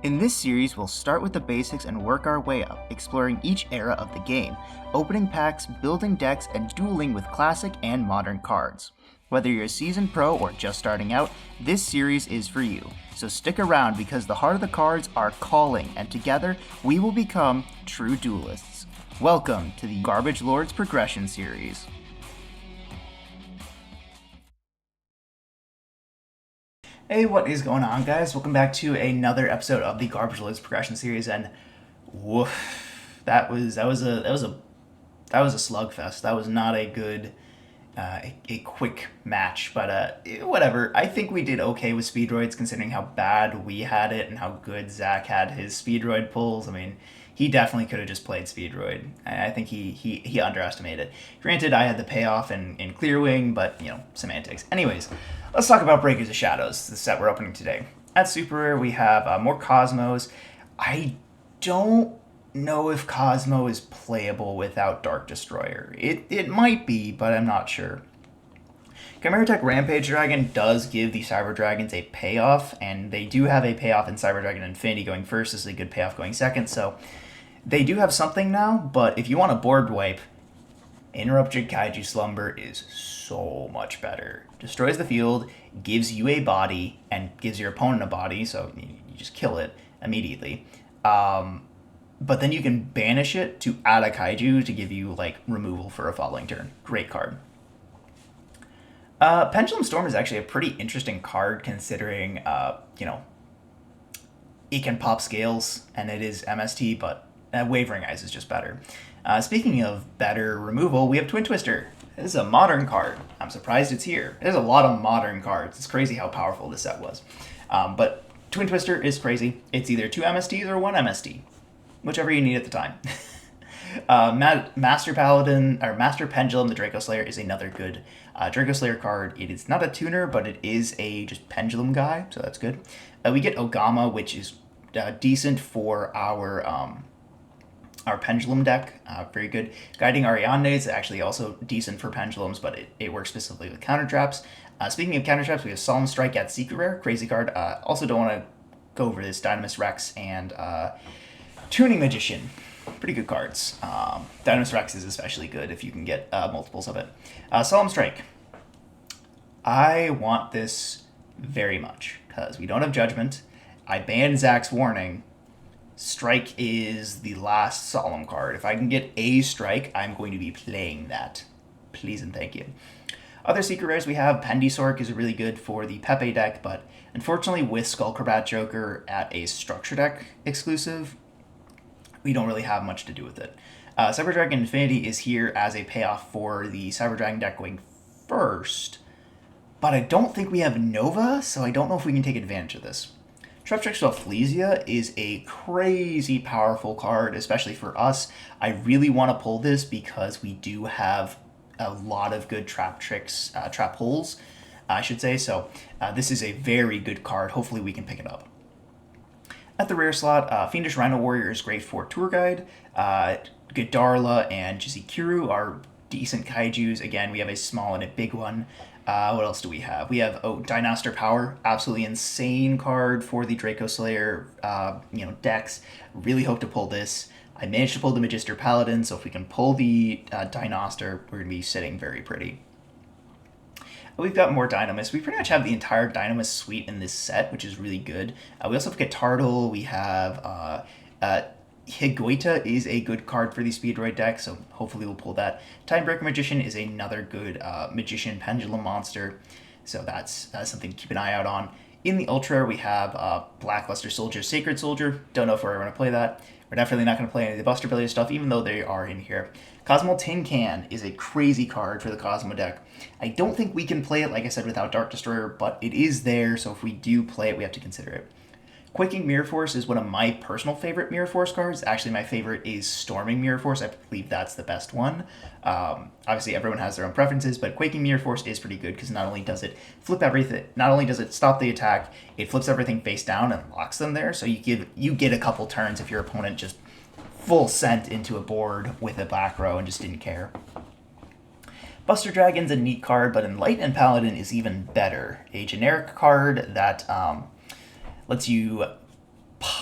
In this series, we'll start with the basics and work our way up, exploring each era of the game, opening packs, building decks, and dueling with classic and modern cards. Whether you're a seasoned pro or just starting out, this series is for you. So stick around because the heart of the cards are calling, and together we will become true duelists. Welcome to the Garbage Lords Progression Series. Hey, what is going on, guys? Welcome back to another episode of the Garbage Lords Progression Series, and woof, that was a slugfest. That was not a good, a quick match, but whatever. I think we did okay with Speedroids considering how bad we had it and how good Zach had his Speedroid pulls. I mean, he definitely could have just played Speedroid. I think he underestimated it. Granted, I had the payoff in Clearwing, but, you know, semantics. Anyways, let's talk about Breakers of Shadows, the set we're opening today. At Super Rare, we have more Cosmos. I don't know if Cosmo is playable without Dark Destroyer. It might be, but I'm not sure. Chimera Tech Rampage Dragon does give the Cyber Dragons a payoff, and they do have a payoff in Cyber Dragon Infinity going first. This is a good payoff going second, so they do have something now, but if you want a board wipe, Interrupted Kaiju Slumber is so much better. Destroys the field, gives you a body, and gives your opponent a body, so you just kill it immediately. But then you can banish it to add a Kaiju to give you, like, removal for a following turn. Great card. Pendulum Storm is actually a pretty interesting card considering, it can pop scales, and it is MST, but Wavering Eyes is just better. Speaking of better removal, we have Twin Twister. This is a modern card. I'm surprised it's here. There's a lot of modern cards. It's crazy how powerful this set was. But Twin Twister is crazy. It's either 2 MSTs or 1 MST. Whichever you need at the time. Master Paladin, or Master Pendulum, the Draco Slayer, is another good Draco Slayer card. It is not a tuner, but it is a just pendulum guy, so that's good. We get Ogama, which is decent for our pendulum deck. Very good. Guiding Ariadne is actually also decent for pendulums, but it works specifically with counter traps. Speaking of counter traps, we have Solemn Strike at Secret Rare, crazy card. Also don't want to go over this. Dynamis Rex and Tuning Magician. Pretty good cards. Dynamis Rex is especially good if you can get multiples of it. Solemn Strike. I want this very much because we don't have Judgment. I banned Zach's Warning. Strike is the last Solemn card. If I can get a Strike, I'm going to be playing that. Please and thank you. Other secret rares we have, Pendysork is really good for the Pepe deck, but unfortunately with Skullcrabat Joker at a structure deck exclusive, we don't really have much to do with it. Cyber Dragon Infinity is here as a payoff for the Cyber Dragon deck going first, but I don't think we have Nova, so I don't know if we can take advantage of this. Treptrix Flesia is a crazy powerful card, especially for us. I really want to pull this because we do have a lot of good trap holes, I should say, so this is a very good card. Hopefully we can pick it up. At the rare slot, Fiendish Rhino Warrior is great for Tour Guide. Godarla and Jizikuru are decent kaijus. Again, we have a small and a big one. What else do we have? We have Dynastor Power, absolutely insane card for the Draco Slayer decks. Really hope to pull this. I managed to pull the Magister Paladin, so if we can pull the Dynastor, we're going to be sitting very pretty. We've got more Dynamis. We pretty much have the entire Dynamis suite in this set, which is really good. We also have Guitardle. We have Higuita is a good card for the Speedroid deck, so hopefully we'll pull that. Timebreaker Magician is another good Magician Pendulum monster, so that's something to keep an eye out on. In the Ultra, we have Blackluster Soldier, Sacred Soldier. Don't know if we're going to play that. We're definitely not going to play any of the Buster Ability stuff, even though they are in here. Cosmo Tin Can is a crazy card for the Cosmo deck. I don't think we can play it, like I said, without Dark Destroyer, but it is there, so if we do play it, we have to consider it. Quaking Mirror Force is one of my personal favorite Mirror Force cards. Actually, my favorite is Storming Mirror Force. I believe that's the best one. Obviously, everyone has their own preferences, but Quaking Mirror Force is pretty good because not only does it flip everything, not only does it stop the attack, it flips everything face down and locks them there. So you get a couple turns if your opponent just full sent into a board with a back row and just didn't care. Buster Dragon's a neat card, but Enlightened Paladin is even better. A generic card that lets you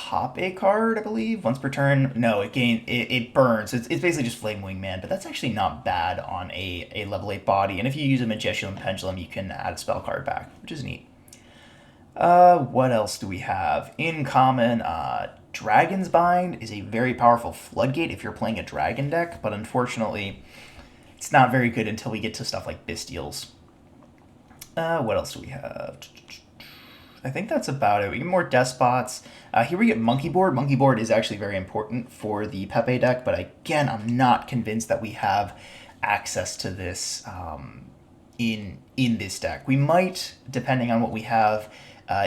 pop a card, I believe, once per turn. No, it burns. It's basically just Flame Wing Man, but that's actually not bad on a level 8 body. And if you use a Majestic Pendulum, you can add a spell card back, which is neat. What else do we have? In common, Dragon's Bind is a very powerful floodgate if you're playing a dragon deck, but unfortunately, it's not very good until we get to stuff like Bestials. What else do we have? I think that's about it. We get more Despots. Here we get Monkey Board. Monkey Board is actually very important for the Pepe deck, but again, I'm not convinced that we have access to this in this deck. We might, depending on what we have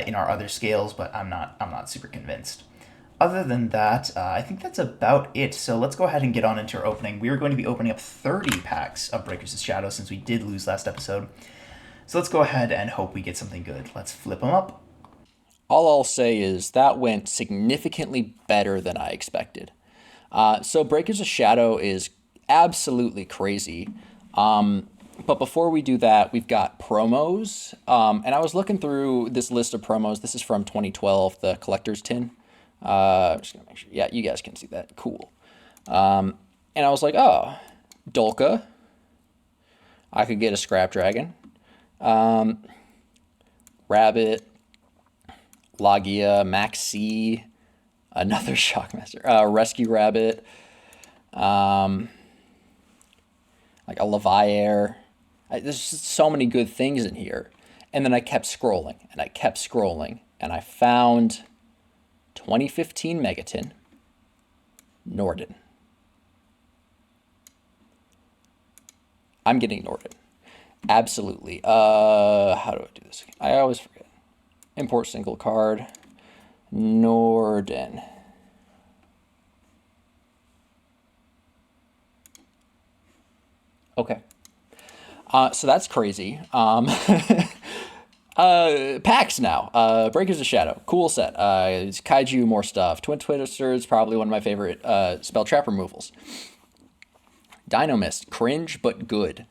in our other scales, but I'm not super convinced. Other than that, I think that's about it. So let's go ahead and get on into our opening. We are going to be opening up 30 packs of Breakers of Shadow since we did lose last episode. So let's go ahead and hope we get something good. Let's flip them up. All I'll say is that went significantly better than I expected. So Breakers of Shadow is absolutely crazy. But before we do that, we've got promos. And I was looking through this list of promos. This is from 2012, the collector's tin. Just gonna make sure. Yeah, you guys can see that. Cool. And I was like, oh, Dolka. I could get a Scrap Dragon. Rabbit. Lagia, Maxi, another Shockmaster, Rescue Rabbit, like a Leviair. There's just so many good things in here. And then I kept scrolling, and I kept scrolling, and I found 2015 Megaton, Norden. I'm getting Norden. Absolutely. How do I do this? I always forget. Import single card. Norden. Okay. So that's crazy. Packs now. Breakers of Shadow. Cool set. It's Kaiju, more stuff. Twin Twister is probably one of my favorite spell trap removals. Dynamist. Cringe, but good.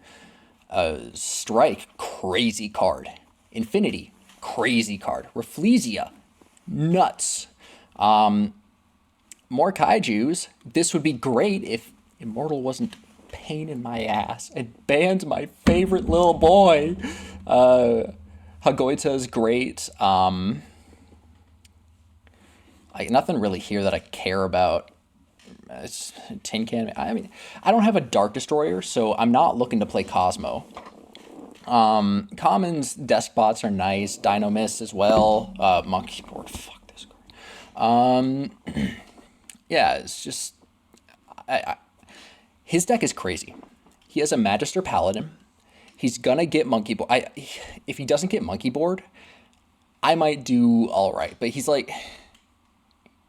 Strike. Crazy card. Infinity. Crazy card. Rafflesia. Nuts. More Kaijus. This would be great if Immortal wasn't pain in my ass and banned my favorite little boy. Hagoita is great. Like nothing really here that I care about. It's Tin Can. I mean, I don't have a Dark Destroyer, so I'm not looking to play Cosmo. Commons, Despots are nice. Dino Mist as well. Monkey Board. Fuck this card. Yeah, it's just... his deck is crazy. He has a Magister Paladin. He's gonna get Monkey Board. If he doesn't get Monkey Board, I might do all right. But he's like...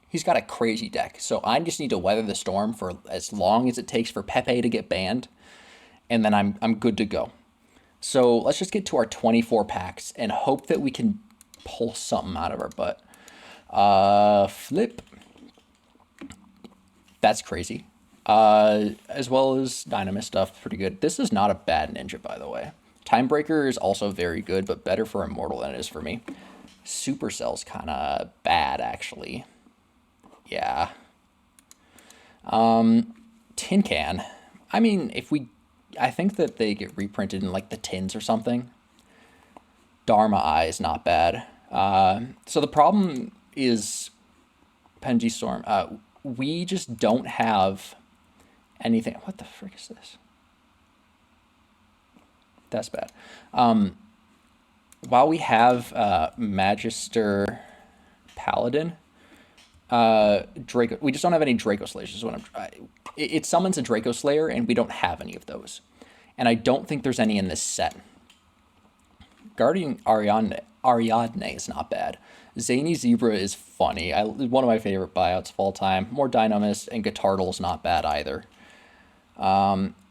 he's got a crazy deck. So I just need to weather the storm for as long as it takes for Pepe to get banned. And then I'm good to go. So let's just get to our 24 packs and hope that we can pull something out of our butt. Flip. That's crazy. As well as Dynamist stuff, pretty good. This is not a bad ninja, by the way. Timebreaker is also very good, but better for Immortal than it is for me. Supercell's kind of bad, actually. Yeah. Tin Can. I mean, I think that they get reprinted in like the tins or something. Dharma Eye is not bad. So the problem is Penji Storm. We just don't have anything. What the frick is this? That's bad. While we have Magister Paladin, Draco, we just don't have any Draco Slayers. Is what it summons a Draco Slayer, and we don't have any of those. And I don't think there's any in this set. Guardian Ariadne is not bad. Zany Zebra is funny. One of my favorite buyouts of all time. More Dynamist, and Guitardle is not bad either.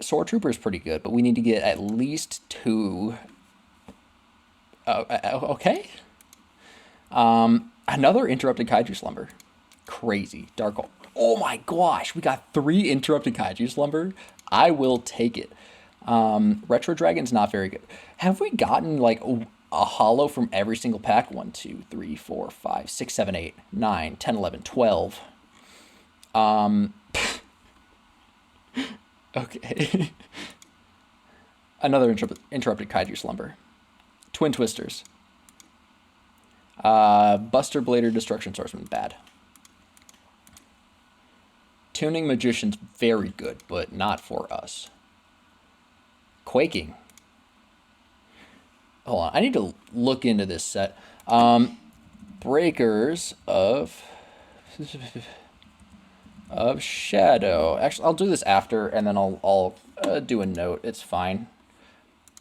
Sword Trooper is pretty good, but we need to get at least 2. Okay. Another Interrupted Kaiju Slumber. Crazy. Dark. Oh my gosh, we got 3 Interrupted Kaiju Slumber. I will take it. Retro Dragon's not very good. Have we gotten like a hollow from every single pack. 1, 2, 3, 4, 5, 6, 7, 8, 9, 10, 11, 12. Okay. Another interrupted kaiju slumber. Twin twisters. Buster Blader Destruction Swordsman, bad. Tuning Magician's very good, but not for us. Quaking. Hold on, I need to look into this set. Breakers of Shadow. Actually, I'll do this after, and then I'll do a note. It's fine.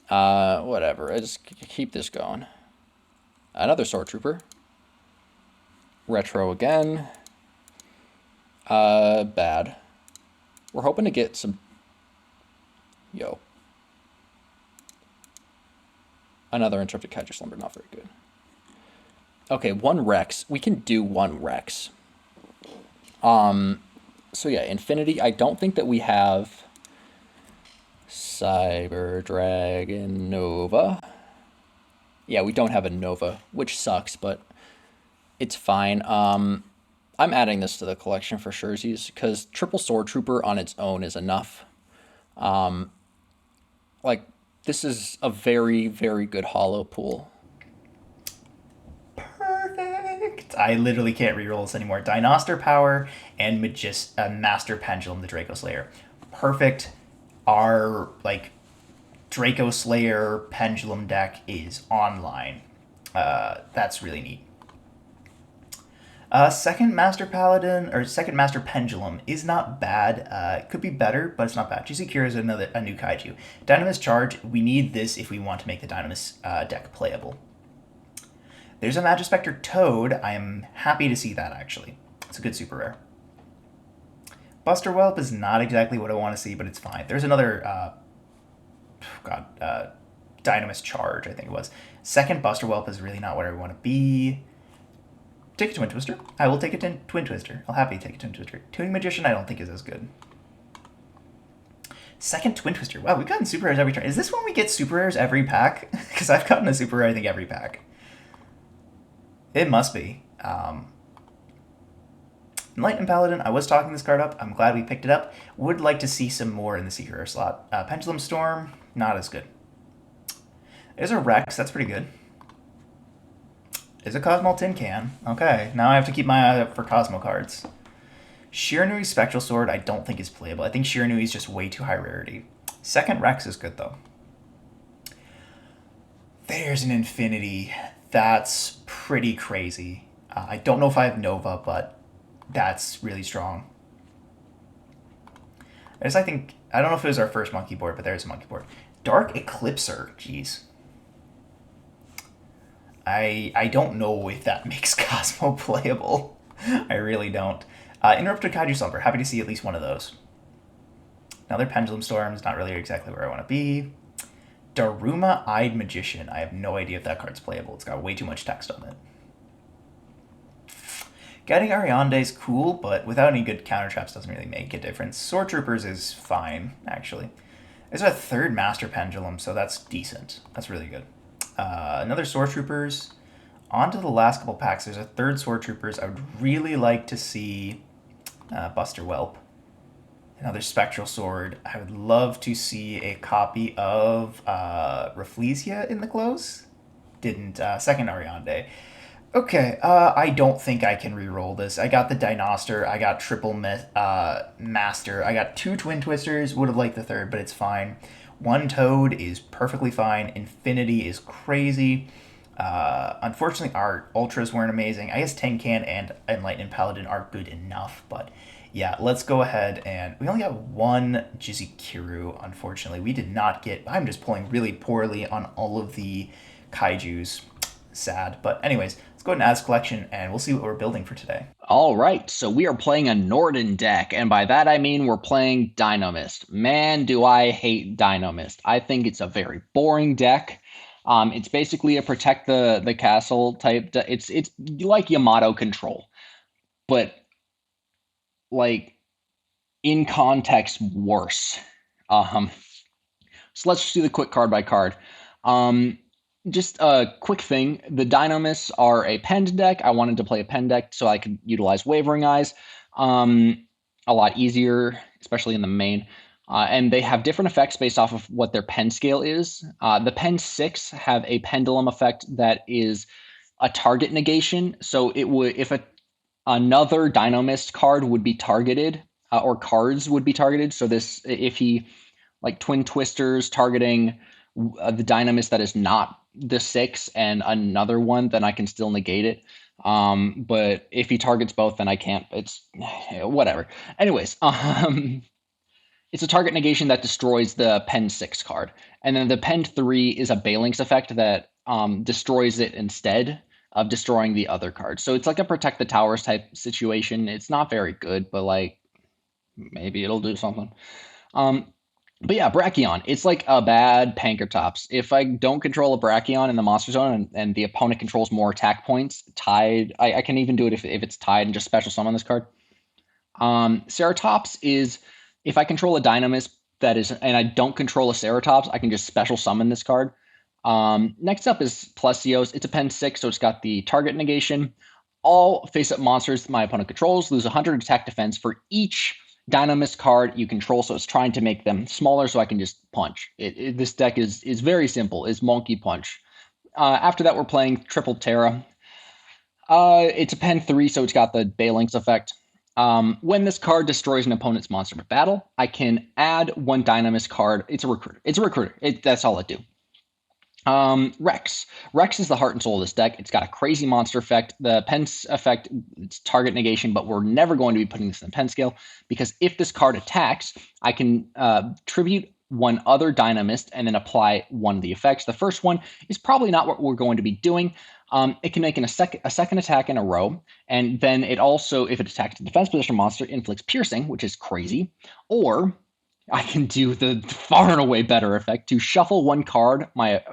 Whatever. I just keep this going. Another Sword Trooper. Retro again. Bad. We're hoping to get some. Yo. Another Interrupted Kaiju Slumber, not very good. Okay, one Rex. We can do one Rex. So yeah, Infinity. I don't think that we have Cyber Dragon Nova. Yeah, we don't have a Nova, which sucks, but it's fine. I'm adding this to the collection for surezies because Triple Sword Trooper on its own is enough. Like, this is a very, very good hollow pool. Perfect. I literally can't reroll this anymore. Dinoster Power and Master Pendulum, the Draco Slayer. Perfect. Our like Draco Slayer Pendulum deck is online. That's really neat. Second Master Paladin or second Master Pendulum is not bad. It could be better, but it's not bad. GC Cure is a new kaiju. Dynamis Charge. We need this if we want to make the Dynamis deck playable. There's a Magispector Toad. I am happy to see that actually. It's a good super rare. Buster Whelp is not exactly what I want to see, but it's fine. There's another Dynamis Charge, I think it was. Second Buster Whelp is really not where I want to be. Take a Twin Twister. I will take a Twin Twister. I'll happily take a Twin Twister. Tuning Magician I don't think is as good. Second Twin Twister. Wow, we've gotten super rares every turn. Is this when we get super rares every pack? Because I've gotten a super rare I think every pack. It must be. Enlightened Paladin, I was talking this card up. I'm glad we picked it up. Would like to see some more in the secret rare slot. Pendulum Storm, not as good. There's a Rex, that's pretty good. Is a Cosmo Tin Can. Okay, now I have to keep my eye out for Cosmo cards. Shiranui Spectral Sword I don't think is playable. I think Shiranui is just way too high rarity. Second Rex is good though. There's an Infinity. That's pretty crazy. I don't know if I have Nova, but that's really strong. There's, I think, I don't know if it was our first monkey board, but there's a monkey board. Dark Eclipser, jeez. I don't know if that makes Cosmo playable. I really don't. Interrupted Kaiju Slumber, happy to see at least one of those. Another Pendulum Storm is not really exactly where I want to be. Daruma Eyed Magician, I have no idea if that card's playable. It's got way too much text on it. Getting Ariande is cool, but without any good counter traps doesn't really make a difference. Sword Troopers is fine, actually. There's a third Master Pendulum, so that's decent. That's really good. Another Sword Troopers. On to the last couple packs. There's a third Sword Troopers. I would really like to see Buster Whelp. Another Spectral Sword. I would love to see a copy of Rafflesia in the close. Didn't. Second Ariande. Okay, I don't think I can re-roll this. I got the Dinoster, I got Triple Master, I got two Twin Twisters, would have liked the third, but it's fine. One Toad is perfectly fine. Infinity is crazy. Unfortunately, our Ultras weren't amazing. I guess Tin Can and Enlightened Paladin are good enough, but yeah, let's go ahead and... We only got one Jizukiru, unfortunately. We did not get... I'm just pulling really poorly on all of the Kaijus. Sad, but anyways, let's go ahead and add this collection and we'll see what we're building for today. All right, so we are playing a Norden deck, and by that I mean we're playing Dynamist. Man, do I hate Dynamist. I think it's a very boring deck. It's basically a protect the castle type. It's like Yamato Control, but like in context worse. So let's just do the quick card by card. Just a quick thing. The Dynamis are a penned deck. I wanted to play a pen deck so I could utilize Wavering Eyes a lot easier, especially in the main. And they have different effects based off of what their pen scale is. The pen 6 have a pendulum effect that is a target negation. So it would, if another Dynamist card would be targeted, or cards would be targeted. So this, if he like Twin Twisters targeting the Dynamist that is not the 6 and another one, then I can still negate it. But if he targets both, then I can't. It's whatever. Anyways, it's a target negation that destroys the Pen 6 card. And then the Pen 3 is a Baling's effect that destroys it instead of destroying the other card. So it's like a Protect the Towers type situation. It's not very good, but like maybe it'll do something. Um, but yeah, Brachion. It's like a bad Pankratops. If I don't control a Brachion in the monster zone and the opponent controls more attack points, tied, I can even do it if it's tied and just special summon this card. Ceratops is if I control a Dynamis that is, and I don't control a Ceratops, I can just special summon this card. Next up is Plesios. It's a pen 6, so it's got the target negation. All face-up monsters my opponent controls lose 100 attack defense for each Dynamis card you control, so it's trying to make them smaller so I can just punch. This deck is very simple. It's Monkey Punch. After that, we're playing Triple Terra. It's a pen 3, so it's got the Baling's effect. When this card destroys an opponent's monster with battle, I can add one Dynamis card. It's a recruiter. That's all it do. Rex. Rex is the heart and soul of this deck. It's got a crazy monster effect. The pen effect, it's target negation, but we're never going to be putting this in the pen scale because if this card attacks, I can tribute one other Dynamist and then apply one of the effects. The first one is probably not what we're going to be doing. It can make a second attack in a row, and then it also, if it attacks a defense position monster, inflicts piercing, which is crazy. Or I can do the far and away better effect to shuffle one card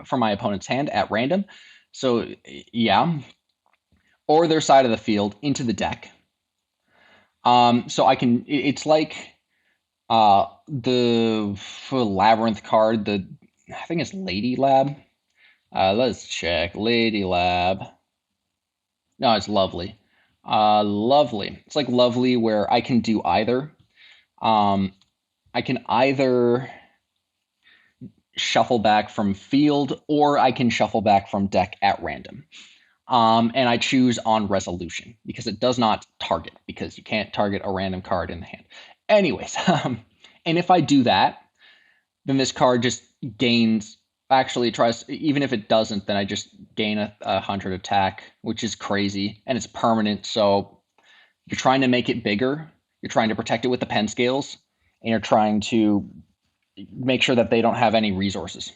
from my opponent's hand at random. So yeah, or their side of the field into the deck. So I can. It's like the labyrinth card. I think it's Lady Lab. Let's check. Lady Lab. No, it's Lovely. Lovely. It's like Lovely where I can do either. I can either shuffle back from field or I can shuffle back from deck at random. And I choose on resolution because it does not target because you can't target a random card in the hand. Anyways, and if I do that, then this card just gains. Actually, it tries. Even if it doesn't, then I just gain a 100 attack, which is crazy, and it's permanent. So you're trying to make it bigger. You're trying to protect it with the pen scales, and you're trying to make sure that they don't have any resources.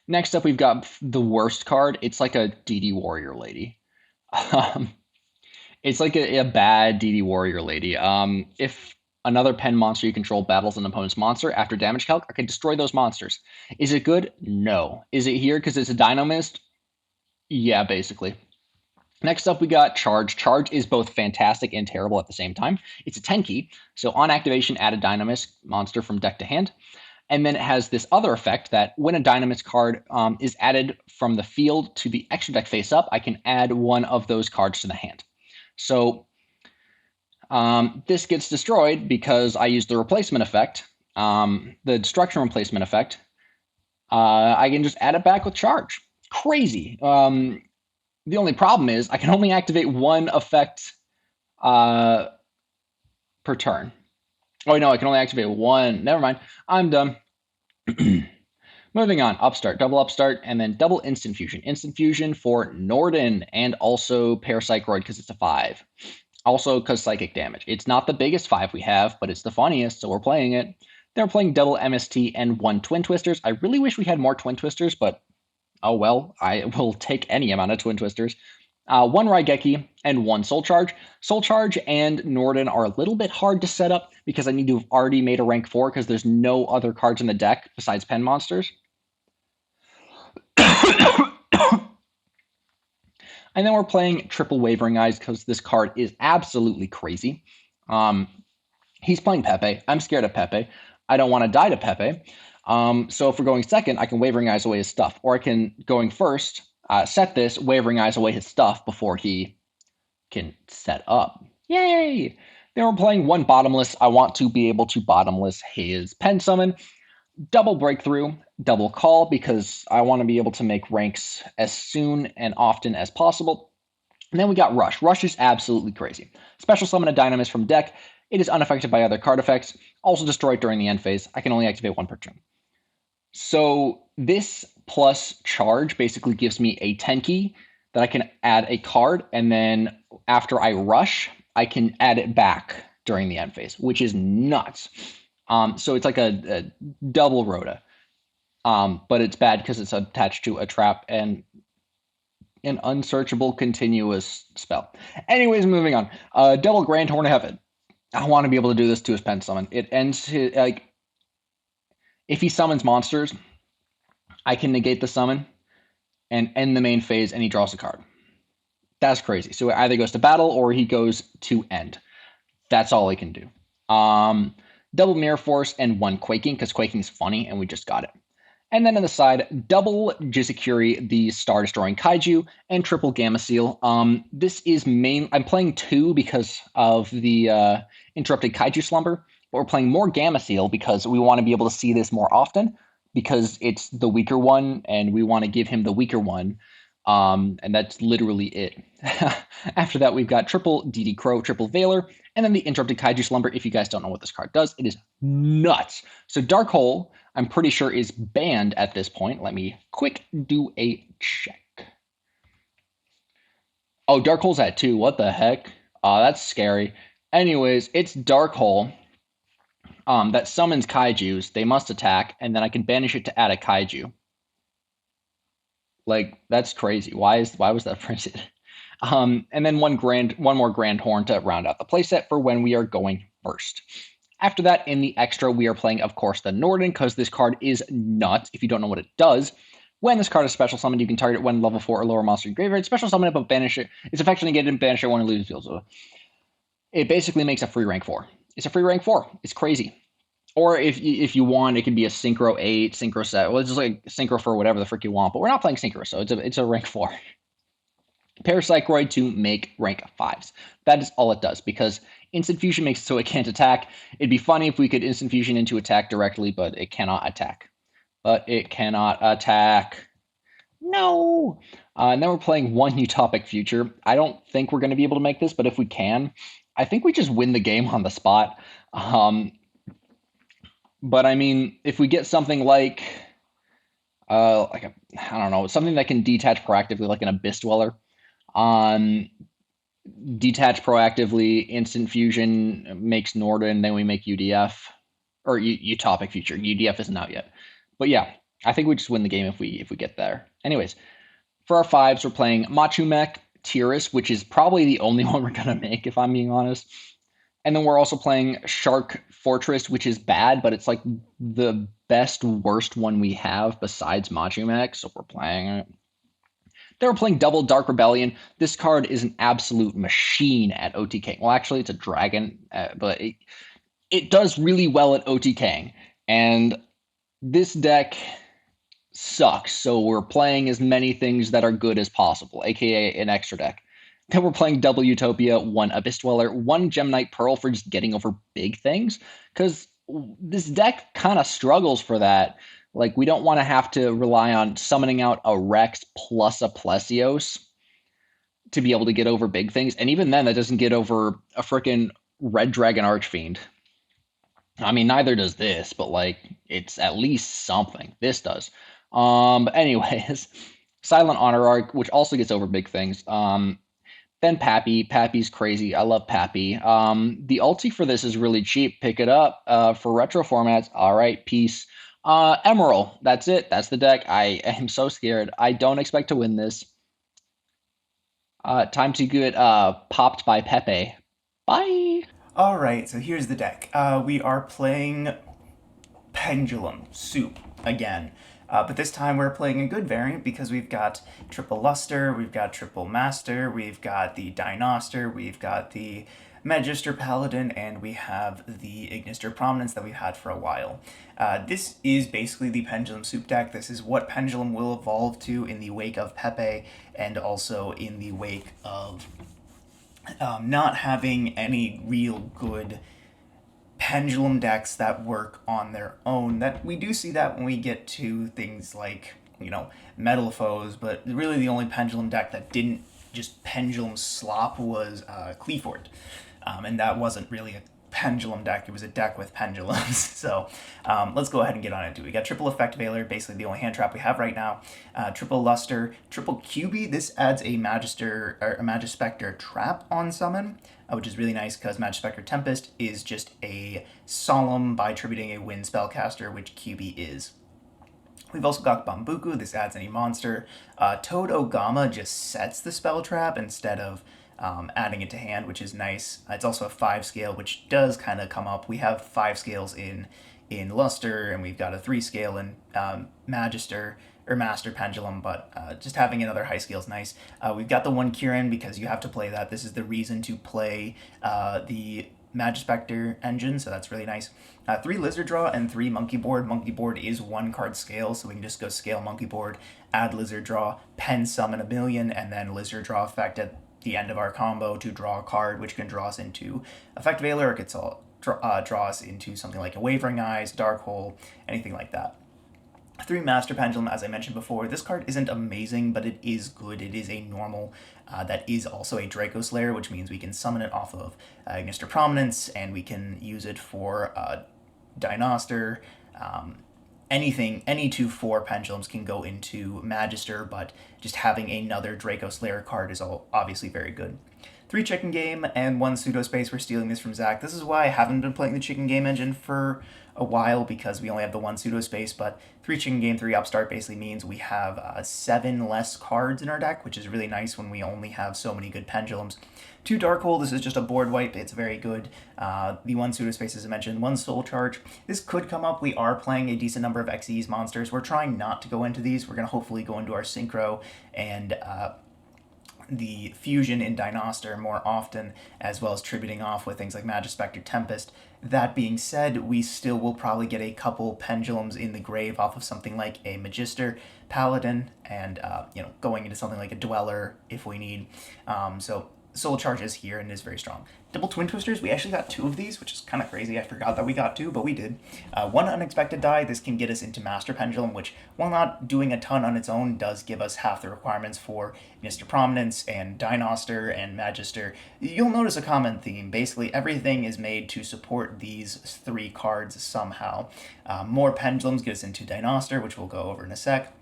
Next up, we've got the worst card. It's like a DD Warrior Lady. It's like a bad DD Warrior Lady. If another pen monster you control battles an opponent's monster after damage calc, I can destroy those monsters. Is it good? No. Is it here because it's a Dynamist? Yeah, basically. Next up, we got Charge. Charge is both fantastic and terrible at the same time. It's a Tenki, so on activation, add a Dynamist monster from deck to hand. And then it has this other effect that when a Dynamist card is added from the field to the extra deck face up, I can add one of those cards to the hand. So this gets destroyed because I use the replacement effect, the destruction replacement effect. I can just add it back with Charge. Crazy. The only problem is I can only activate one effect per turn. Oh, no, I can only activate one. Never mind. I'm done. Moving on. Upstart. Double Upstart, and then double Instant Fusion. Instant Fusion for Norden, and also Parapsychroid because it's a 5. Also because Psychic Damage. It's not the biggest 5 we have, but it's the funniest, so we're playing it. They're playing double MST and 1 Twin Twisters. I really wish we had more Twin Twisters, but oh well, I will take any amount of Twin Twisters. 1 Raigeki and 1 Soul Charge. Soul Charge and Norden are a little bit hard to set up because I need to have already made a rank 4 because there's no other cards in the deck besides pen monsters. And then we're playing Triple Wavering Eyes because this card is absolutely crazy. He's playing Pepe. I'm scared of Pepe. I don't want to die to Pepe. So if we're going second, I can Wavering Eyes away his stuff, or I can going first set this Wavering Eyes away his stuff before he can set up. Yay! Then we're playing one bottomless. I want to be able to bottomless his pen summon. Double breakthrough, double call, because I want to be able to make ranks as soon and often as possible. And then we got Rush. Rush is absolutely crazy. Special summon a Dynamis from deck. It is unaffected by other card effects. Also destroyed during the end phase. I can only activate one per turn. So this plus charge basically gives me a 10 key that I can add a card, and then after I rush, I can add it back during the end phase, which is nuts. So it's like a double Rhoda, but it's bad because it's attached to a trap and an unsearchable continuous spell. Anyways, moving on. Double Grand Horn of Heaven. I want to be able to do this to his pen summon. It ends his, like, if he summons monsters, I can negate the summon and end the main phase, and he draws a card. That's crazy. So it either goes to battle or he goes to end. That's all he can do. Double Mirror Force and one Quaking, because Quaking's funny, and we just got it. And then on the side, double Jizakuri, the Star Destroying Kaiju, and triple Gamma Seal. This is I'm playing two because of the Interrupted Kaiju Slumber, but we're playing more Gamma Seal because we want to be able to see this more often, because it's the weaker one, and we want to give him the weaker one. And that's literally it. After that, we've got triple DD Crow, triple Veiler, and then the Interrupted Kaiju Slumber. If you guys don't know what this card does, it is nuts. So Dark Hole, I'm pretty sure, is banned at this point. Let me quick do a check. Oh, Dark Hole's at 2. What the heck? That's scary. Anyways, it's Dark Hole that summons Kaijus. They must attack, and then I can banish it to add a Kaiju. Like, that's crazy. Why was that printed? And then one more Grand Horn to round out the playset for when we are going first. After that, in the extra, we are playing, of course, the Norden, because this card is nuts. If you don't know what it does, when this card is special summoned, you can target one level 4 or lower monster in graveyard, special summon it, but banish it. It's effectively negated and banish it when it loses field. So it basically makes a free rank 4. It's a free rank 4. It's crazy. Or if you want, it can be a Synchro 8, Synchro 7. Well, it's just like Synchro for whatever the frick you want, but we're not playing Synchro, so it's a rank 4. Parapsychroid to make rank 5s. That is all it does, because Instant Fusion makes it so it can't attack. It'd be funny if we could Instant Fusion into attack directly, but it cannot attack. No! And then we're playing one Utopic Future. I don't think we're going to be able to make this, but if we can, I think we just win the game on the spot. But I mean, if we get something like I don't know, something that can detach proactively, like an Abyss Dweller, detach proactively, Instant Fusion makes Norden, then we make UDF or Utopic Future. UDF isn't out yet, but yeah, I think we just win the game if we get there. Anyways, for our 5s, we're playing Machu Mech, Tiras, which is probably the only one we're gonna make, if I'm being honest. And then we're also playing Shark Fortress, which is bad, but it's like the best, worst one we have besides Machu Mech, so we're playing it. Then we're playing Double Dark Rebellion. This card is an absolute machine at OTK. Well, actually, it's a dragon, but it does really well at OTKing. And this deck sucks, so we're playing as many things that are good as possible, aka an extra deck. Then we're playing Double Utopia, one Abyss Dweller, one Gemnite Pearl for just getting over big things, because this deck kind of struggles for that. Like, we don't want to have to rely on summoning out a Rex plus a Plesios to be able to get over big things. And even then, that doesn't get over a freaking Red Dragon Archfiend. I mean, neither does this, but, like, it's at least something. This does. But anyways, Silent Honor Arc, which also gets over big things. Then Pappy. Pappy's crazy. I love Pappy. The ulti for this is really cheap. Pick it up for retro formats. All right, peace. Emerald. That's it. That's the deck. I am so scared. I don't expect to win this. Time to get popped by Pepe. Bye. All right, so here's the deck. We are playing Pendulum Soup again. But this time we're playing a good variant because we've got triple Luster, we've got triple Master, we've got the Dinoster, we've got the Magister Paladin, and we have the Ignister Prominence that we've had for a while. This is basically the Pendulum Soup deck. This is what Pendulum will evolve to in the wake of Pepe, and also in the wake of not having any real good pendulum decks that work on their own. That we do see that when we get to things like, Metal Foes, but really the only pendulum deck that didn't just pendulum slop was Cleaford. And that wasn't really a pendulum deck, it was a deck with pendulums. So let's go ahead and get on into it. We got triple effect Veiler, basically the only hand trap we have right now. Triple luster, triple QB. This adds a Magister or a Magispector trap on summon, which is really nice because Magispector Tempest is just a solemn by tributing a wind spellcaster, which QB is. We've also got Bambuku. This adds any monster. Toad Ogama just sets the spell trap instead of adding it to hand, which is nice. It's also a 5 scale, which does kind of come up. We have 5 scales in Luster, and we've got a 3 scale in Magister or Master Pendulum, but just having another high scale is nice. We've got the 1 Kirin because you have to play that. This is the reason to play the Magispector engine, so that's really nice. 3 Lizard Draw and 3 Monkey Board. Monkey Board is 1 card scale, so we can just go scale Monkey Board, add Lizard Draw, pen summon a million, and then Lizard Draw effect at the end of our combo to draw a card, which can draw us into Effect Veiler, or it could draw us into something like a Wavering Eyes, Dark Hole, anything like that. 3 Master Pendulum, as I mentioned before. This card isn't amazing, but it is good. It is a normal that is also a Draco Slayer, which means we can summon it off of Ignister Prominence, and we can use it for Dinoster. Anything, any 2/4 pendulums can go into Magister, but just having another Draco Slayer card is obviously very good. 3 Chicken Game and 1 Pseudo Space. We're stealing this from Zach. This is why I haven't been playing the Chicken Game engine for a while, because we only have the 1 Pseudo Space, but 3 Chicken Game, 3 Upstart basically means we have 7 less cards in our deck, which is really nice when we only have so many good pendulums. 2 Dark Hole, this is just a board wipe, it's very good. The 1 Pseudo Space, as I mentioned, 1 Soul Charge. This could come up. We are playing a decent number of XE's monsters. We're trying not to go into these. We're going to hopefully go into our Synchro and the fusion in Dinoster more often, as well as tributing off with things like Magispector Tempest. That being said, we still will probably get a couple pendulums in the grave off of something like a Magister Paladin, and going into something like a Dweller if we need. So Soul Charge is here and is very strong. Double Twin Twisters, we actually got 2 of these, which is kind of crazy. I forgot that we got 2, but we did. 1 Unexpected Die, this can get us into Master Pendulum, which, while not doing a ton on its own, does give us half the requirements for Mr. Prominence and Dinoster and Magister. You'll notice a common theme. Basically, everything is made to support these 3 cards somehow. More pendulums get us into Dinoster, which we'll go over in a sec.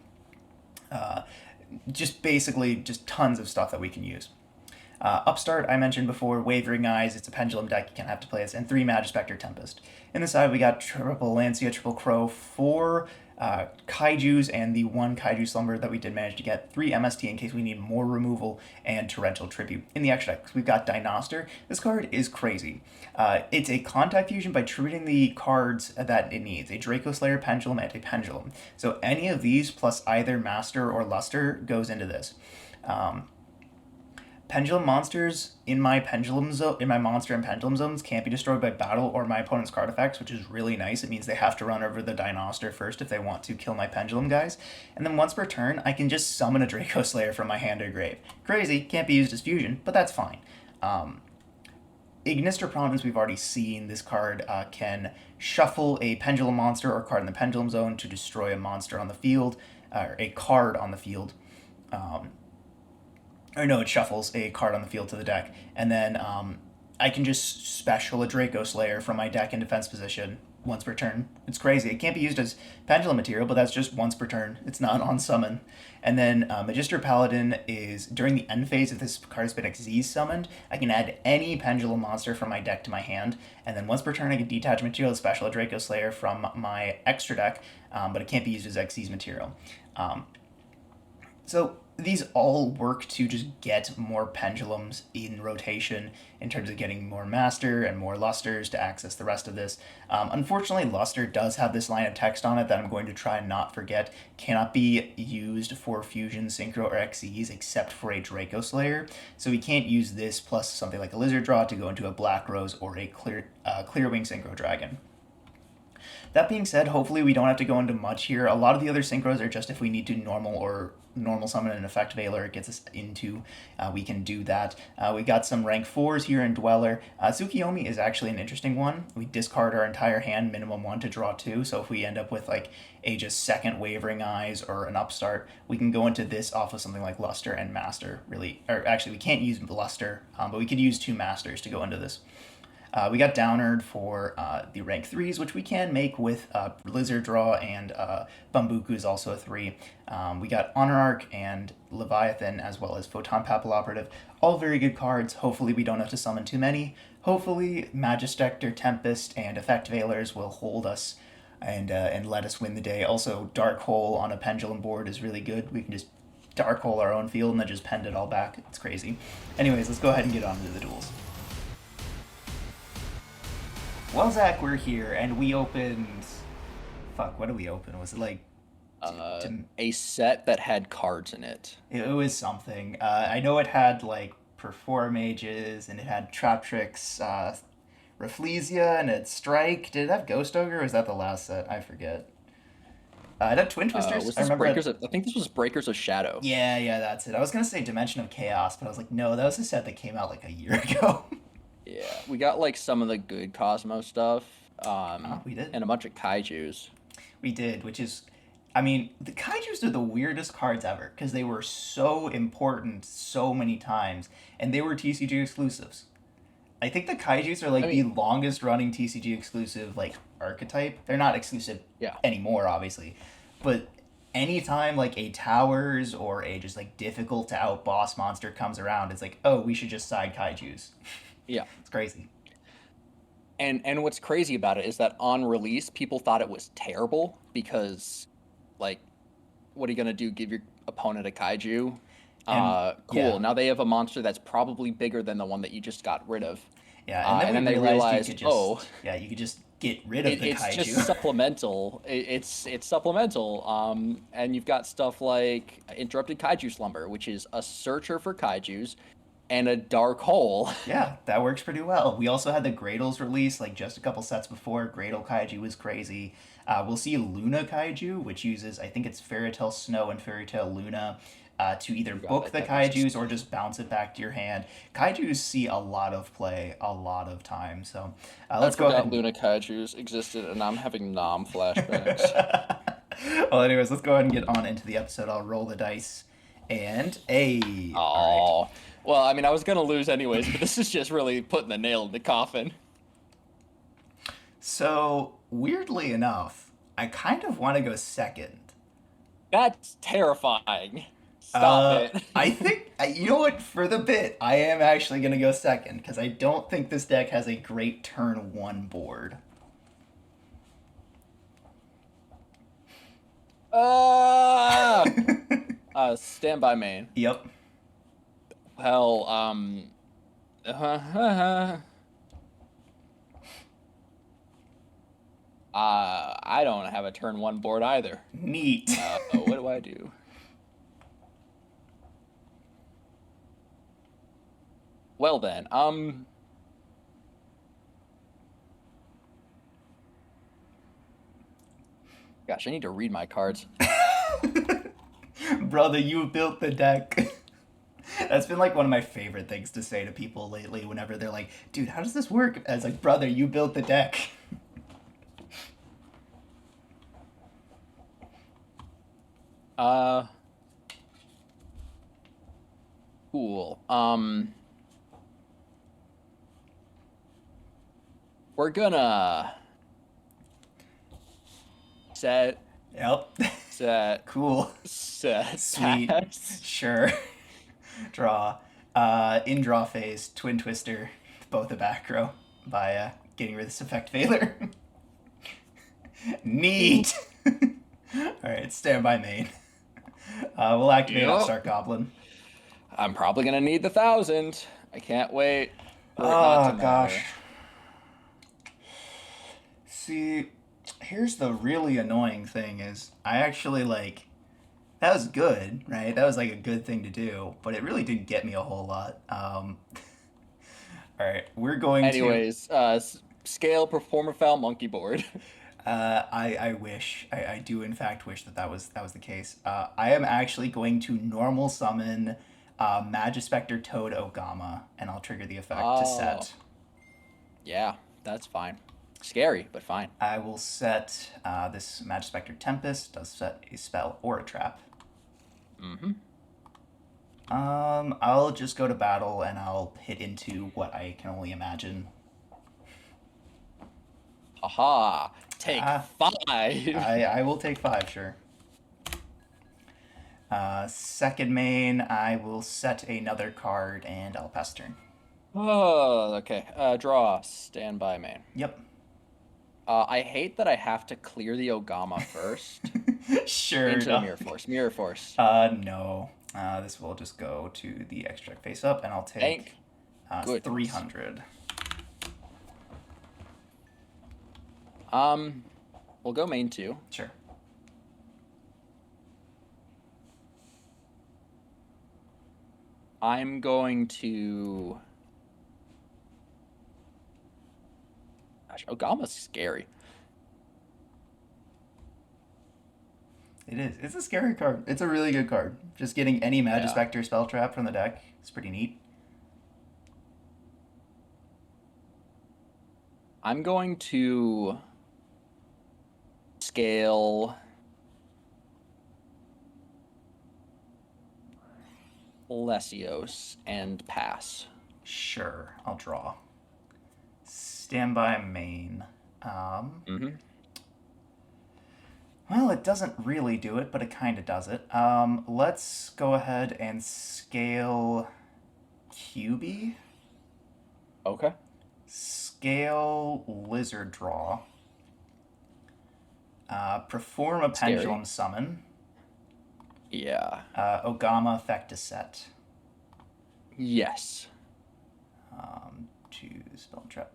Just tons of stuff that we can use. Upstart, I mentioned before, Wavering Eyes, it's a pendulum deck, you can't have to play this, and 3 Magispector Tempest. In the side, we got triple Lancia, triple Crow, 4 Kaijus, and the 1 Kaiju Slumber that we did manage to get, 3 MST in case we need more removal, and Torrential Tribute. In the extra deck, we've got Dinoster. This card is crazy. It's a contact fusion by tributing the cards that it needs, a Draco Slayer Pendulum, and a Pendulum. So any of these, plus either Master or Luster, goes into this. Pendulum monsters in my monster and pendulum zones can't be destroyed by battle or my opponent's card effects, which is really nice. It means they have to run over the Dinoster first if they want to kill my pendulum guys. And then once per turn, I can just summon a Draco Slayer from my hand or grave. Crazy, can't be used as fusion, but that's fine. Ignister Prominence, we've already seen. This card can shuffle a pendulum monster or card in the pendulum zone to destroy a monster on the field, or a card on the field. It shuffles a card on the field to the deck, and then I can just special a Draco Slayer from my deck in defense position once per turn. It's crazy. It can't be used as pendulum material, but that's just once per turn. It's not on summon. And then Magister Paladin is, during the end phase, if this card has been XZ summoned, I can add any pendulum monster from my deck to my hand, and then once per turn I can detach material special a Draco Slayer from my extra deck, but it can't be used as XZ material. So these all work to just get more pendulums in rotation in terms of getting more master and more lusters to access the rest of this. Unfortunately, luster does have this line of text on it that I'm going to try and not forget. Cannot be used for fusion, synchro, or XEs except for a Draco Slayer. So we can't use this plus something like a lizard draw to go into a black rose or a clear wing synchro dragon. That being said, hopefully we don't have to go into much here. A lot of the other synchros are just if we need to normal summon an effect veiler, it gets us into, we can do that. We got some rank 4s here in Dweller. Tsukiyomi is actually an interesting one. We discard our entire hand, minimum 1 to draw 2, so if we end up with like a just second Wavering Eyes or an Upstart, we can go into this off of something like Luster and Master, really. Or actually, we can't use Luster, but we could use 2 Masters to go into this. We got Downerd for the rank 3s, which we can make with Lizard Draw, and Bambuku is also a 3. We got Honor Arc and Leviathan, as well as Photon Papilloperative. All very good cards. Hopefully we don't have to summon too many. Hopefully Magistector, Tempest, and Effect Veilers will hold us and let us win the day. Also, Dark Hole on a Pendulum board is really good. We can just Dark Hole our own field and then just pend it all back. It's crazy. Anyways, let's go ahead and get on to the duels. Well, Zach, we're here, and we opened. Fuck, what did we open? Was it like. A set that had cards in it. It was something. I know it had, like, Perform Mages, and it had Trap Tricks, Rafflesia, and it had Strike. Did it have Ghost Ogre, or was that the last set? I forget. It had Twin Twisters. Was I this remember. Breakers? I think this was Breakers of Shadow. Yeah, that's it. I was gonna say Dimension of Chaos, but I was like, no, that was a set that came out like a year ago. Yeah, we got like some of the good Cosmo stuff, We did. and a bunch of Kaiju's. We did, which is, I mean, the kaijus are the weirdest cards ever because they were so important so many times, and they were TCG exclusives. I think the kaijus are like I the mean, longest running TCG exclusive like archetype. They're not exclusive yeah. anymore, obviously, but anytime like a towers or a just like difficult to out boss monster comes around, it's like, oh, we should just side kaijus. Yeah. It's crazy. And what's crazy about it is that on release, people thought it was terrible because, like, what are you gonna do? Give your opponent a kaiju? And Cool. yeah, Now they have a monster that's probably bigger than the one that you just got rid of. yeah, and then And we then they realized you realized, could oh, just you could just get rid of the it's just kaiju. supplemental. It's supplemental. And you've got stuff like Interrupted Kaiju Slumber, which is a searcher for kaijus and a dark hole. Yeah, that works pretty well. We also had the Gradles release like just a couple sets before. Gradle Kaiju was crazy. We'll see Luna Kaiju, which uses, I think it's Fairy Tale Snow and Fairy Tale Luna, to either Forgot book that the that was a kaijus or set. just bounce it back to your hand. Kaijus see a lot of play, a lot of time. So I let's go ahead forgot and. Luna Kaijus existed, and I'm having Nom flashbacks. Well, anyways, let's go ahead and get on into the episode. I'll roll the dice. And all right. Oh, well, I mean, I was gonna lose anyways, but this is just really putting the nail in the coffin. So weirdly enough, I kind of want to go second. That's terrifying. Stop it. I think you know what. For the bit, I am actually gonna go second because I don't think this deck has a great turn one board. Ah, stand by main. Yep. Well, I don't have a turn one board either. Neat. What do I do? Well then, gosh, I need to read my cards. Brother, you built the deck. That's been like one of my favorite things to say to people lately whenever they're like, dude, how does this work? I was like, brother, you built the deck. Uh, cool. We're gonna set, Yep. set, Cool. set, Sweet. pass. Sure. Draw. In draw phase, Twin Twister, both a back row by getting rid of this effect Veiler. Neat. All right, stand by main. We'll activate Yup. Upstart Goblin. I'm probably gonna need the 1,000. I can't wait for it not to Oh matter. gosh. See, here's the really annoying thing is I actually like that was good, right? That was like a good thing to do, but it really didn't get me a whole lot. All right, we're going to. Anyways, scale performer foul monkey board. I wish I do in fact wish that was the case. I am actually going to normal summon Magispector Toad Ogama, and I'll trigger the effect to Oh, set. yeah, that's fine. Scary, but fine. I will set this Magispector Tempest does set a spell or a trap. Mm-hmm. I'll just go to battle and I'll hit into what I can only imagine. Aha! Take Ah, 5. I will take five, sure. Second main, I will set another card and I'll pass turn. Oh, okay. Draw. Standby main. Yep. I hate that I have to clear the Ogama first. Sure. Into the No. Mirror Force. Mirror Force. No. This will just go to the extra face up, and I'll take Thank goodness. 300. Um, we'll go main 2. Sure. I'm going to. Gosh, Ogama's scary. It is. It's a scary card. It's a really good card. Just getting any Yeah. Magispector spell trap from the deck is pretty neat. I'm going to scale Lesios and pass. Sure. I'll draw. Standby main. Mm-hmm. Well, it doesn't really do it, but it kind of does it. Let's go ahead and scale QB. Okay. Scale Lizard Draw. Perform a Scary. Pendulum Summon. Yeah. Ogama effect to set. Yes. To spell trap.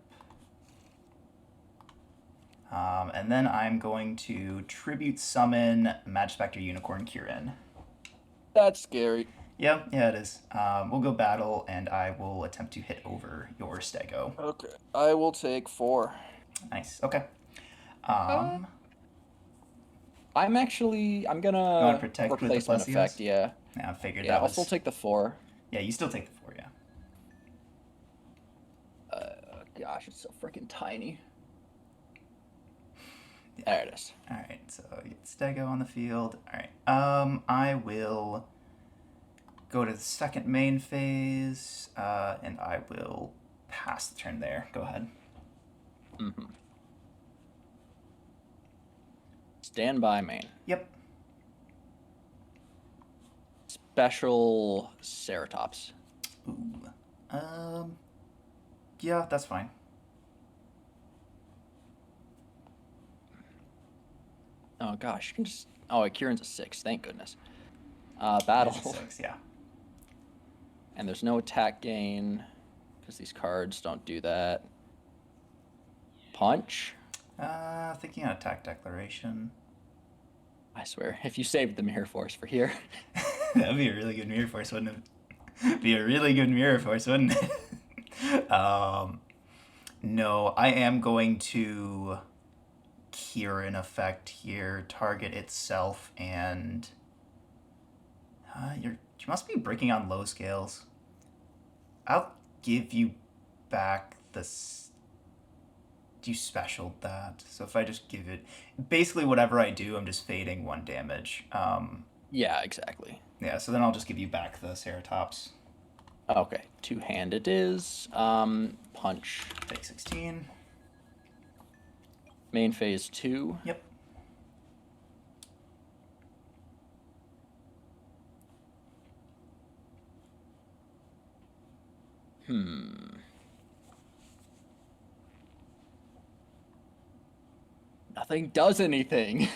And then I'm going to tribute summon Magispector Unicorn Kirin. That's scary. Yeah, it is. We'll go battle, and I will attempt to hit over your Stego. Okay. I will take 4. Nice. Okay. Uh, Um, I'm you want to gonna protect with the replacement Plesios? effect, yeah. Yeah, I figured Yeah, that I'll was. still take the 4. Yeah, you still take the four. Yeah. Gosh, it's so freaking tiny. There it is. All right. So you get Stego on the field. All right. I will go to the second main phase, and I will pass the turn there. Go ahead. Mm-hmm. Standby main. Yep. Special Ceratops. Ooh. Yeah, that's fine. Oh gosh, you can just. Oh, Kirin's a 6. Thank goodness. It's a Battle. 6. Yeah. And there's no attack gain because these cards don't do that. Punch. Thinking on attack declaration. I swear, if you saved the Mirror Force for here. That'd be a really good mirror force, wouldn't it? Be a really good mirror force, wouldn't it? No, I am going to Kirin effect here, target itself, and you must be breaking on low scales. I'll give you back you special that. So if I just give it, basically whatever I do, I'm just fading 1 damage. Yeah, exactly. Yeah, so then I'll just give you back the Ceratops. Okay, 2-hand it is. Punch. Take 16. Main phase 2. Yep. Nothing does anything.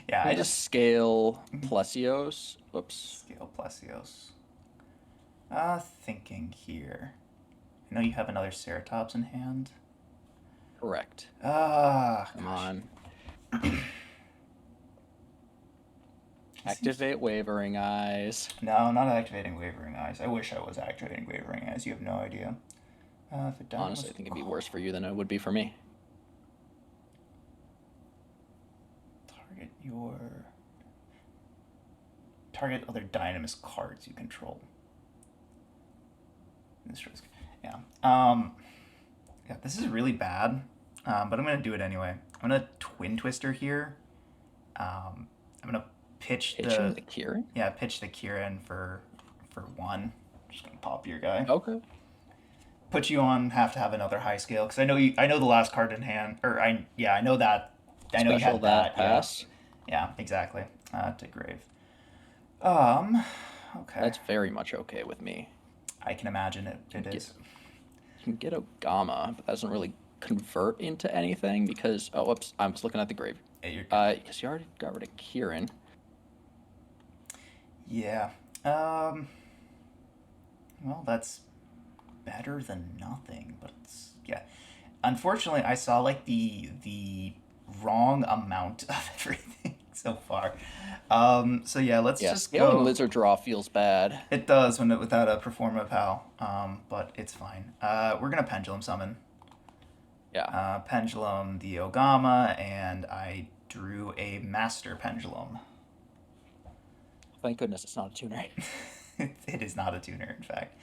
Yeah, I'm I gonna just scale Plesios. Whoops. scale Plesios. Thinking here. I know you have another Ceratops in hand. Correct. Come Gosh. on. He seems. Activate Wavering Eyes. No, not activating Wavering Eyes. I wish I was activating Wavering Eyes. You have no idea. If a Honestly, I Dynamis. think it'd be Oh, worse for you than it would be for me. target your. Target other Dynamis cards you control. This risk. Yeah. Yeah, this is really bad, but I'm going to do it anyway. I'm going to Twin Twister here. I'm going to pitch Pitching the. the Kieran? Yeah, pitch the Kieran for one. Just going to pop your guy. Okay. Put you on have to have another high scale because I know the last card in hand or I know that I know you Special had that that. Yeah, pass. yeah, exactly. To grave. Um okay. That's very much okay with me. I can imagine it Get, is. you can get Ogama, but that doesn't really convert into anything because oh whoops, I was looking at the grave. Yeah, you're good. Because you already got rid of Kieran. Yeah. Um well, that's better than nothing, but it's, yeah. Unfortunately, I saw like the wrong amount of everything so far. So yeah, let's Yeah, just scaling go. Lizard Draw feels bad. It does when without a Performa Pal, but it's fine. We're gonna Pendulum Summon. Yeah. Pendulum the Ogama, and I drew a Master Pendulum. Thank goodness it's not a tuner. It is not a tuner, in fact.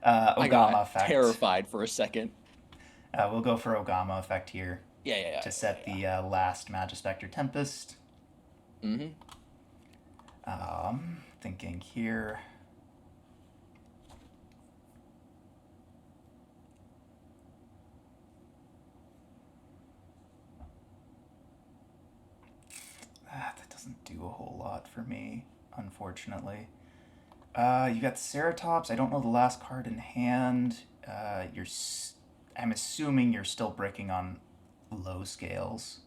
I Ogama got effect. terrified for a second. We'll go for Ogama effect here Yeah, yeah, to yeah, set the last Magispector Tempest. yeah. Mm-hmm. Thinking here. That doesn't do a whole lot for me, unfortunately. You got Ceratops. I don't know the last card in hand. I'm assuming you're still breaking on low scales.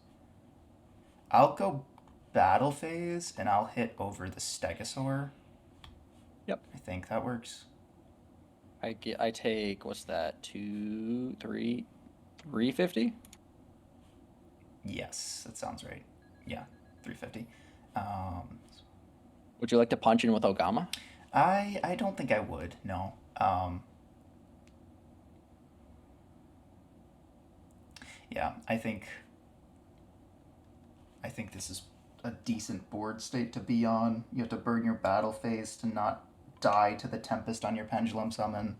I'll go battle phase and I'll hit over the Stegosaur. Yep. I think that works. I take what's that? 350? Yes, that sounds right. Yeah, 350. Um, Would you like to punch in with Ogama? I don't think I would. No. Yeah, I think this is a decent board state to be on. You have to burn your battle phase to not die to the Tempest on your Pendulum Summon.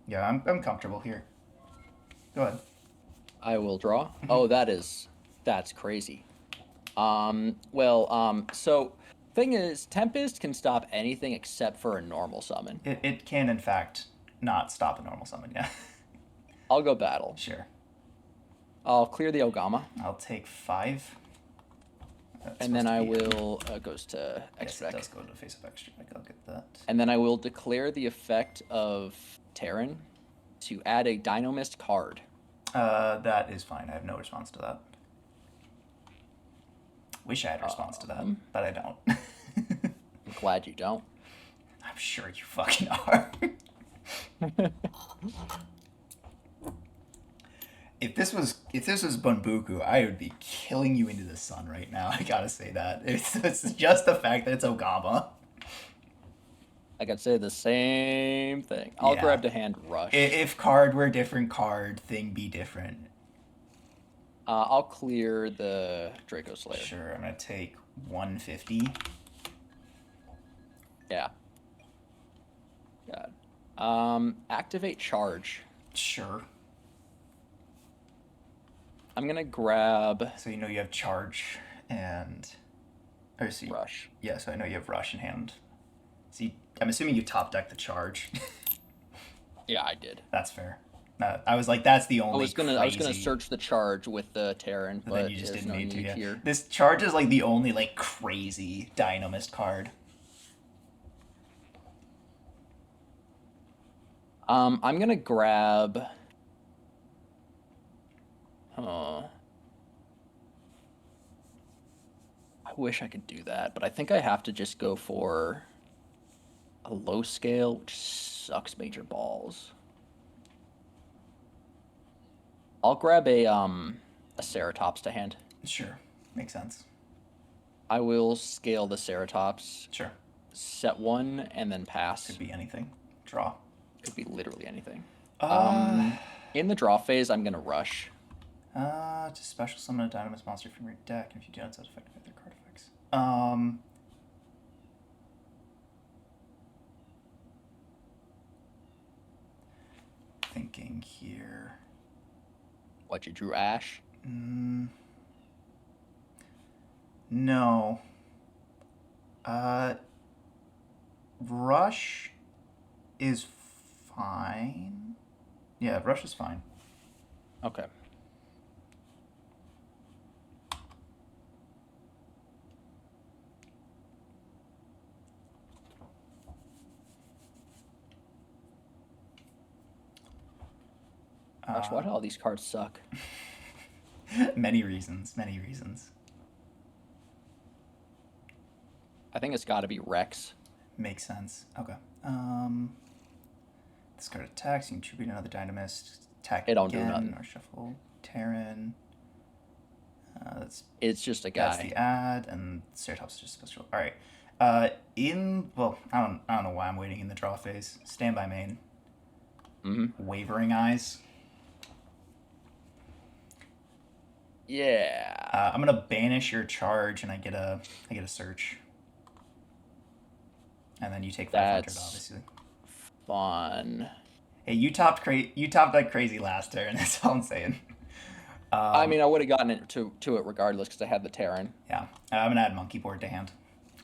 Yeah, I'm comfortable here. Go ahead. I will draw. Oh, that's crazy. So thing is, Tempest can stop anything except for a normal summon. It can, in fact, not stop a normal summon, yeah. I'll go battle. Sure. I'll clear the Ogama, I'll take 5. That's and then supposed to I be. will goes to Yes, extra it deck. does go to face of extra deck. I'll get that. And then I will declare the effect of Terran to add a Dynomist card. That is fine. I have no response to that. Wish I had a response to that, but I don't. I'm glad you don't. I'm sure you fucking are. If this was Bunbuku, I would be killing you into the sun right now. I gotta say that. It's just the fact that it's Ogama. I could say the same thing. I'll Yeah. grab the hand rush. If card were different card, thing be different. I'll clear the Draco Slayer. Sure, I'm gonna take 150. Yeah. God. Activate charge. Sure. I'm gonna grab So you know you have charge and or see rush. Yeah, so I know you have rush in hand. See, I'm assuming you top deck the charge. Yeah, I did. That's fair. I was like, that's the only. I was gonna crazy- search the charge with the Terran, But but then you just there's didn't no need to. Yeah. here. This charge is like the only like crazy Dynamist card. I'm gonna grab. I wish I could do that, but I think I have to just go for a low scale, which sucks major balls. I'll grab a Ceratops to hand. Sure, makes sense. I will scale the Ceratops, Sure, set one, and then could pass. be anything. Draw. Could be literally anything. Uh, In the draw phase, I'm gonna rush. to special summon a Dynamis monster from your deck, and if you do not, it's affected by their card effects. Thinking here. What, you drew Ash? No. Uh, Rush is fine. Yeah, Rush is fine. Okay. Gosh, why do all these cards suck? Many reasons, many reasons. I think it's got to be Rex. Makes sense. Okay. This card attacks. You can tribute another Dynamist. Attack It don't do again, nothing. or shuffle Terran. That's It's just a that's guy. the ad, and Ceratops is just special. All right. I don't know why I'm waiting in the draw phase. Standby main. Wavering eyes. Yeah. I'm gonna banish your charge, and I get a search, and then you take 500, That's obviously. fun. Hey, you topped like crazy last turn. That's all I'm saying. I mean, I would have gotten it to it regardless because I had the Terran. Yeah, I'm gonna add monkey board to hand.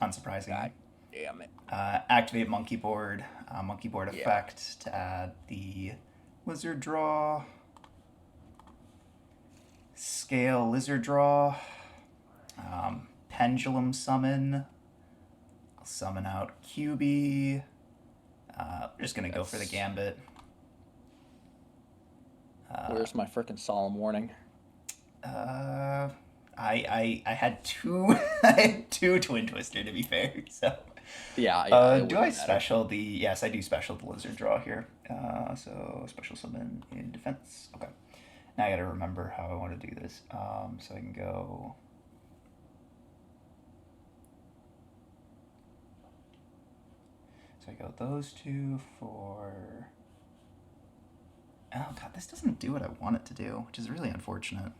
Unsurprisingly, God damn it. activate monkey board. Monkey board Yeah. effect to add the lizard draw. Scale lizard draw. Pendulum summon. I'll summon out QB. We're just gonna go for the That's- gambit. Where's my freaking solemn warning? Uh, I had two I had two Twin Twister to be fair. So, Yeah, yeah. It do I wouldn't matter. special the? Yes, I do special the lizard draw here. So special summon in defense. Okay. Now I got to remember how I want to do this. So I can go. So I go those two for. Oh god, this doesn't do what I want it to do, which is really unfortunate.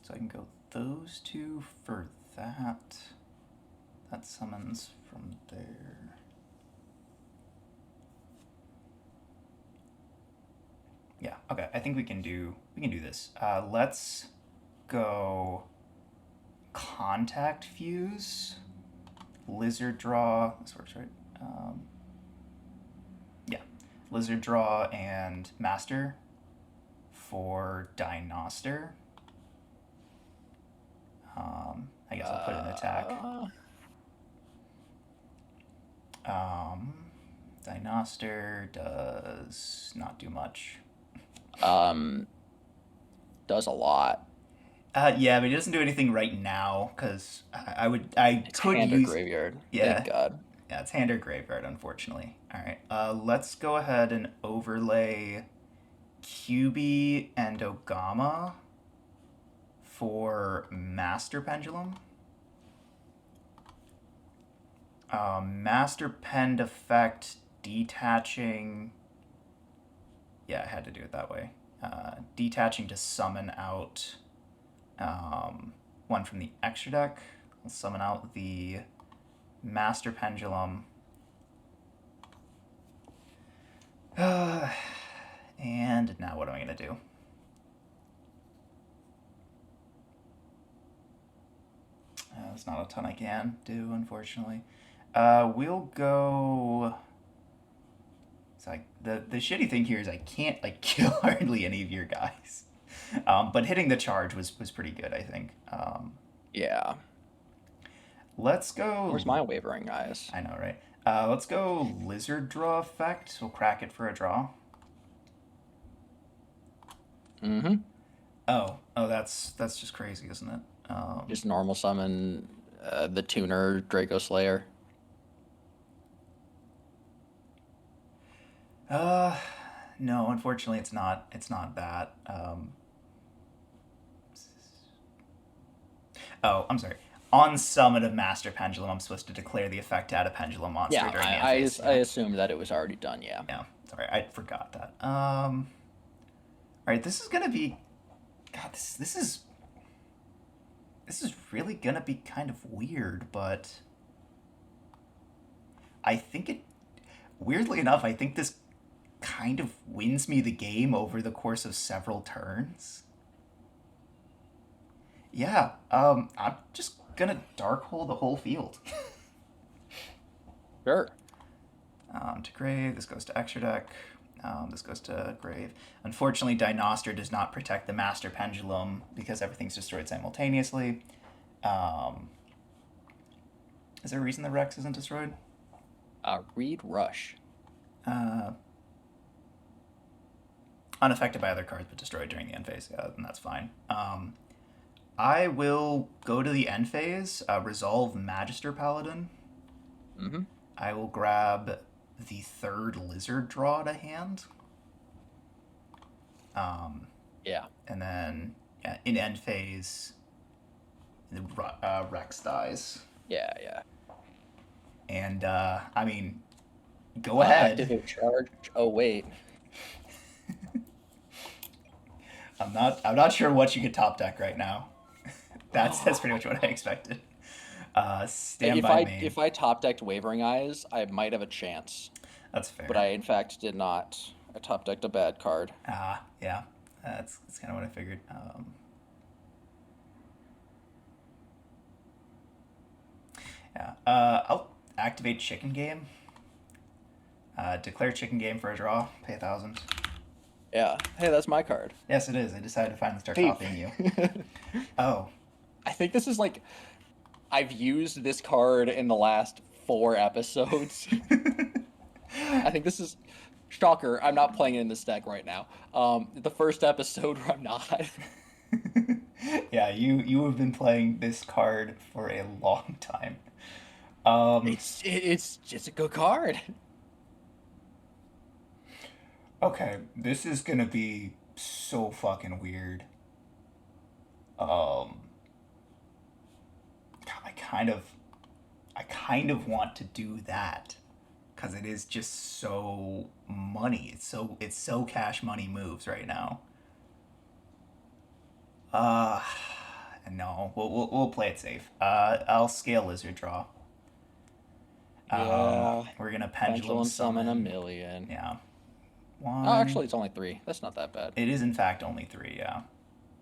So I can go those two for that. That summons from there. Yeah, okay. I think we can do this. Let's go contact fuse, lizard draw. This works, right? Yeah, lizard draw and master for Dinoster. I guess I'll put an attack. Dinoster does not do much. Does a lot. Yeah, but he doesn't do anything right now because I It's could hand or use. graveyard. Yeah, Thank God. yeah, it's hand or graveyard, unfortunately. All right, let's go ahead and overlay QB and Ogama for Master Pendulum. Master Pend effect detaching. Yeah, I had to do it that way. Detaching to summon out one from the extra deck. I'll summon out the Master Pendulum. And now what am I going to do? There's not a ton I can do, unfortunately. We'll go. It's like the shitty thing here is I can't like kill hardly any of your guys, but hitting the charge was pretty good, I think. Yeah. Let's go. Where's my wavering eyes? I know, right? Let's go lizard draw effect. We'll crack it for a draw. Oh, that's just crazy, isn't it? Just normal summon the tuner Draco Slayer. Uh, no, unfortunately, it's not. It's not that. Oh, I'm sorry. On summon of Master Pendulum, I'm supposed to declare the effect to add a Pendulum monster Yeah, during the end phase. I Yeah, assumed that it was already done. Yeah. yeah. Sorry, I forgot that. All right, this is gonna be. God, this is really gonna be kind of weird, but I think it. Weirdly enough, I think this kind of wins me the game over the course of several turns. Yeah, I'm just gonna dark hole the whole field. Sure. To grave, this goes to extra deck. This goes to grave. Unfortunately, Dinoster does not protect the Master Pendulum because everything's destroyed simultaneously. Um, is there a reason the Rex isn't destroyed? Reed Rush. Uh, Unaffected by other cards but destroyed during the end phase. Yeah, and that's fine. I will go to the end phase, resolve Magister Paladin. Mm-hmm. I will grab the third Lizard draw to hand. Yeah. And then yeah, in end phase, the Rex dies. Yeah. Yeah. And I mean, go ahead. Activate charge. Oh wait. I'm not sure what you could top deck right now. That's pretty much what I expected. Stand by main. If I top decked Wavering Eyes, I might have a chance. That's But fair. I in fact did not. I top decked a bad card. Yeah. That's kind of what I figured. Yeah. I'll activate Chicken Game. Declare Chicken Game for a draw. Pay 1,000. Yeah. Hey, that's my card. Yes, it is. I decided to finally start Hey. copying you. Oh. I think this is like I've used this card in the last 4 episodes. I think this is shocker. I'm not playing it in this deck right now. The first episode where I'm not. Yeah, you have been playing this card for a long time. It's just a good card. Okay, this is gonna be so fucking weird. Um, I kind of, I kind of want to do that because it is just so money. It's so cash money moves right now. Uh, no, we'll play it safe. I'll scale lizard draw. Yeah. We're gonna pendulum Pendulum summon a summon. million. Yeah, Oh, one. actually, it's only 3. That's not that bad. It is in fact only three. Yeah,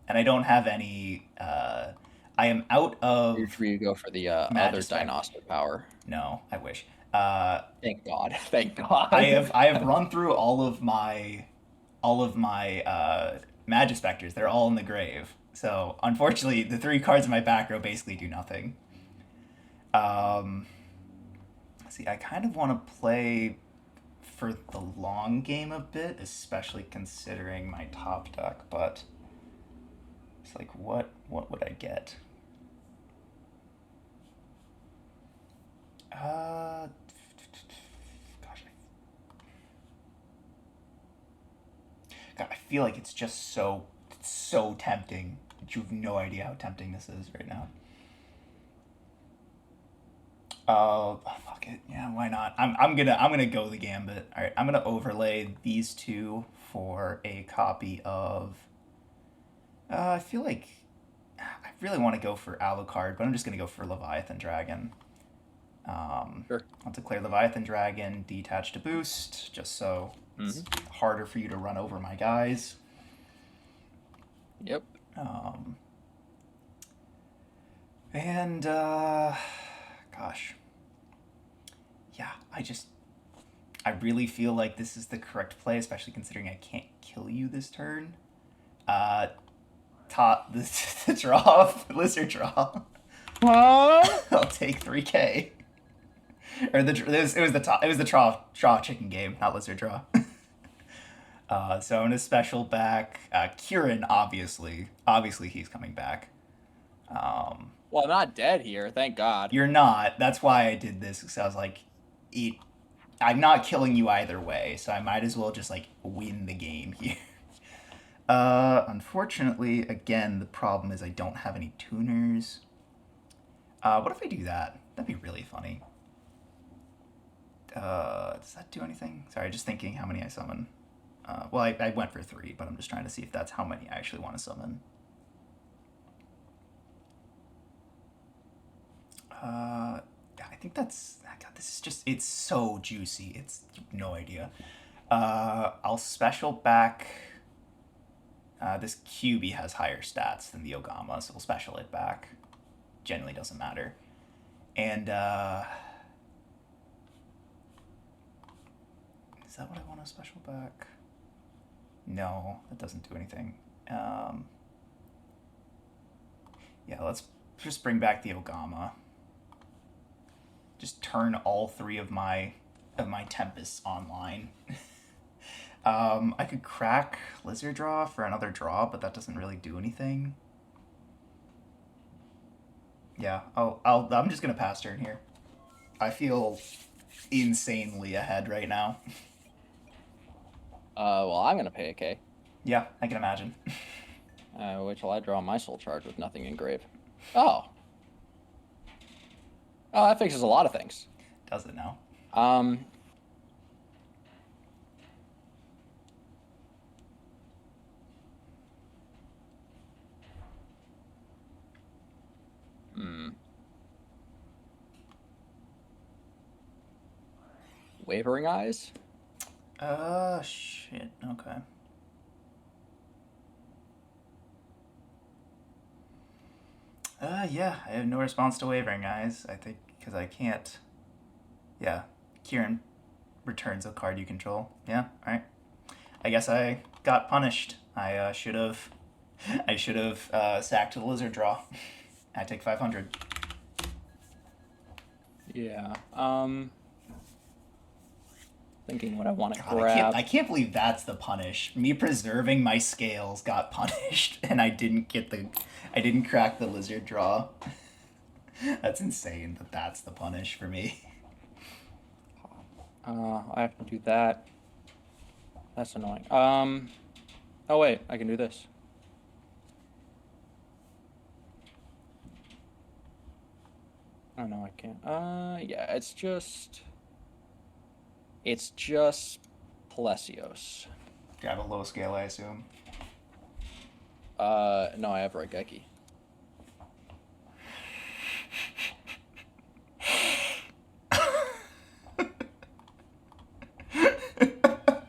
and I don't have any. I am out of You go for the other Magispec. Dinosaur power. No, I wish. Thank God. Thank I God. have I have run through all of my Magispectors. They're all in the grave. So unfortunately, the three cards in my back row basically do nothing. Um, See, I kind of want to play for the long game a bit, especially considering my top deck. But it's like, what would I get? Gosh, God, I feel like it's just so tempting. You have no idea how tempting this is right now. Fuck it. Yeah, why not? I'm gonna go the gambit. All right, I'm gonna overlay these two for a copy of. I feel like I really want to go for Alucard, but I'm just gonna go for Leviathan Dragon. Sure. I'll declare Leviathan Dragon, detach to boost, just so it's Hmm. harder for you to run over my guys. Yep. And gosh, yeah, I really feel like this is the correct play, especially considering I can't kill you this turn. Uh, Top the draw, lizard draw. Huh? I'll take 3K. Or it was the top. It was the draw chicken game, not lizard draw. So I'm gonna special back Kieran. Obviously he's coming back. Well, I'm not dead here, thank God. You're not. That's why I did this because I was like, it. I'm not killing you either way, so I might as well just like win the game here. Unfortunately, again, the problem is I don't have any tuners. What if I do that? That'd be really funny. Does that do anything? Sorry, just thinking how many I summon. Well, I went for three, but I'm just trying to see if that's how many I actually want to summon. I think that's. God, this is just. It's so juicy. It's no idea. I'll special back. This QB has higher stats than the Ogama, so we'll special it back. Generally doesn't matter. And is that what I want to special back? No, that doesn't do anything. Yeah, let's just bring back the Ogama. Just turn all three of my Tempests online. I could crack Lizard Draw for another draw, but that doesn't really do anything. Yeah, I'm just gonna pass turn here. I feel insanely ahead right now. Well, I'm gonna pay a K. Yeah, I can imagine. Wait till I draw my soul charge with nothing engraved. Oh. Oh, that fixes a lot of things. Does it now? Um. Hmm. Wavering eyes? Shit. Okay. Yeah, I have no response to Wavering Eyes. I think because I can't. Yeah, Kieran returns a card you control. Yeah, alright. I guess I got punished. I should have. I should have sacked the lizard draw. I take 500. Yeah. Thinking what I want to God, grab. I can't believe that's the punish. Me preserving my scales got punished, and I didn't crack the lizard draw. That's insane. That's the punish for me. I have to do that. That's annoying. Oh wait, I can do this. Oh no, I can't. Yeah, it's just Palacios. Grab a low scale, I assume. No, I have Raigeki.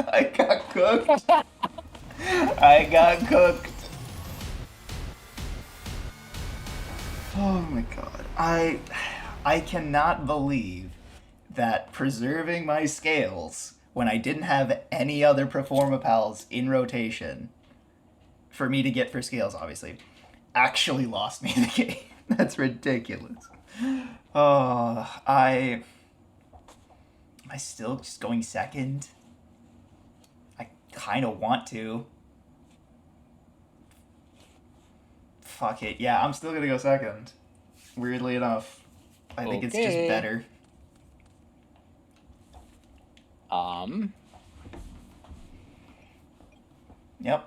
I got cooked. I got cooked. Oh my god. I cannot believe that preserving my scales when I didn't have any other Performa pals in rotation for me to get for scales, obviously, actually lost me the game. That's ridiculous. Oh, am I still just going second? I kind of want to. Fuck it. Yeah, I'm still gonna go second. Weirdly enough, I think it's just Okay. better. Yep.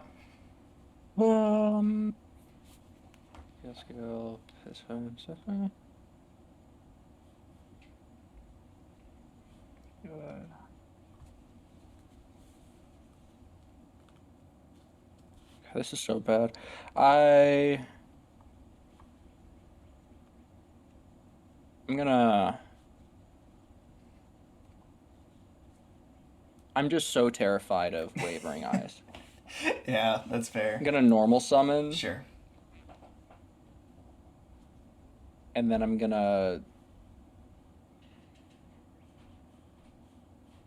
Let's go this one. Good. This is so bad. I'm just so terrified of Wavering Eyes. Yeah, that's fair. I'm gonna normal summon, Sure. and then I'm gonna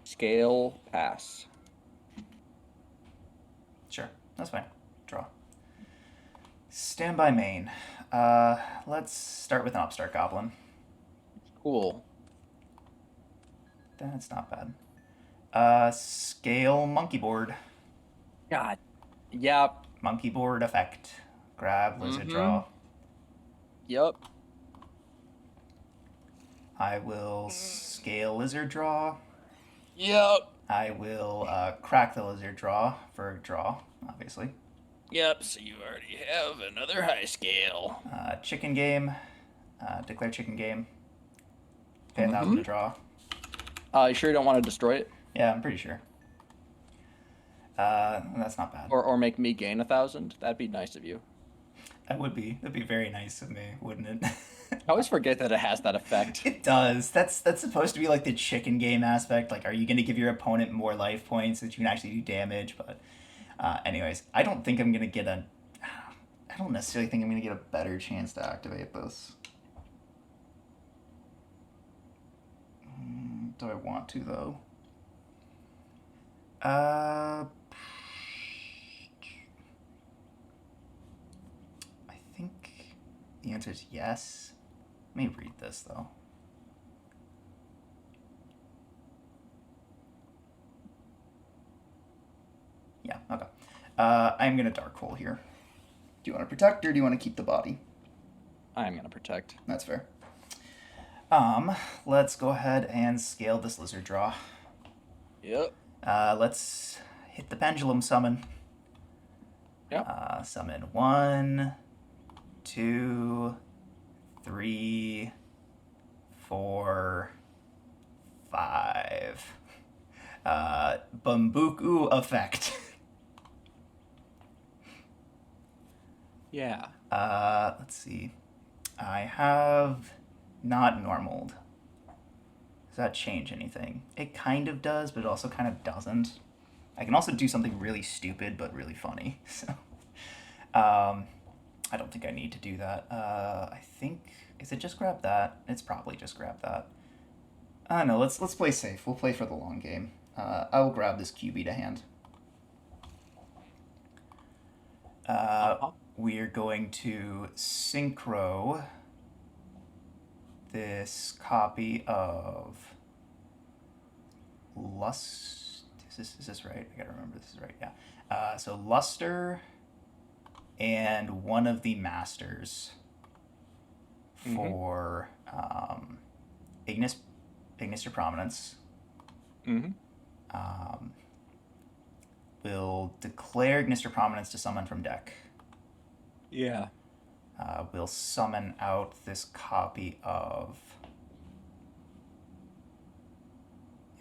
scale pass. Sure. That's fine. Draw. Standby main. Let's start with an upstart goblin. Cool. That's not bad. Scale monkey board. God. Yep. Monkey board effect. Grab, lizard Mm-hmm. draw. Yep. I will scale lizard draw. Yep. I will crack the lizard draw for draw, obviously. Yep. So you already have another high scale. Chicken game. Declare chicken game. Pay 1,000 Mm-hmm. to draw. You sure you don't want to destroy it? Yeah, I'm pretty sure. That's not bad. Or make me gain 1,000? That'd be nice of you. That would be. That'd be very nice of me, wouldn't it? I always forget that it has that effect. It does. That's supposed to be like the chicken game aspect. Like, are you going to give your opponent more life points so that you can actually do damage? But, anyways, I don't think I'm going to get a. I don't necessarily think I'm going to get a better chance to activate this. Do I want to though? Uh, I think the answer is yes. Let me read this though. Yeah, okay. I'm gonna dark hole here. Do you want to protect or do you want to keep the body? I'm gonna protect. That's fair. Let's go ahead and scale this lizard draw. Yep. Let's hit the pendulum summon. Yep. Summon 1, 2, 3, 4, 5. Bambuku effect. Yeah. Let's see. I have not normaled. Does that change anything? It kind of does, but it also kind of doesn't. I can also do something really stupid but really funny. So, I don't think I need to do that. I think is it just grab that? It's probably just grab that. I don't know. Let's play safe. We'll play for the long game. I will grab this QB to hand. Uh-huh. We are going to synchro this copy of Lust. Is this right? I gotta remember this is right. Yeah. So Luster and one of the masters Mm-hmm. for Ignis to Prominence. Mm-hmm. Will declare Ignis to Prominence to summon from deck. Yeah. Will summon out this copy of.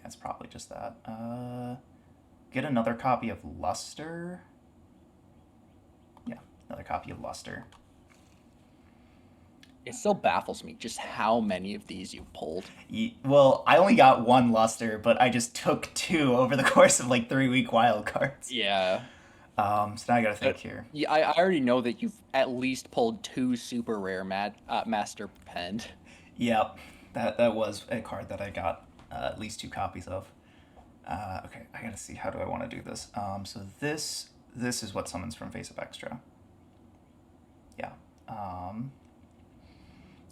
Yeah, it's probably just that. Get another copy of Luster. Yeah, another copy of Luster. It still baffles me just how many of these you've pulled. Well, I only got one Luster, but I just took two over the course of like 3 week wild cards. Yeah. So now I gotta think But here. yeah, I already know that you've at least pulled two super rare Master Pend. Yep, that was a card that I got at least two copies of. Okay, I gotta see how do I want to do this. So this is what summons from Face Up Extra. Yeah. I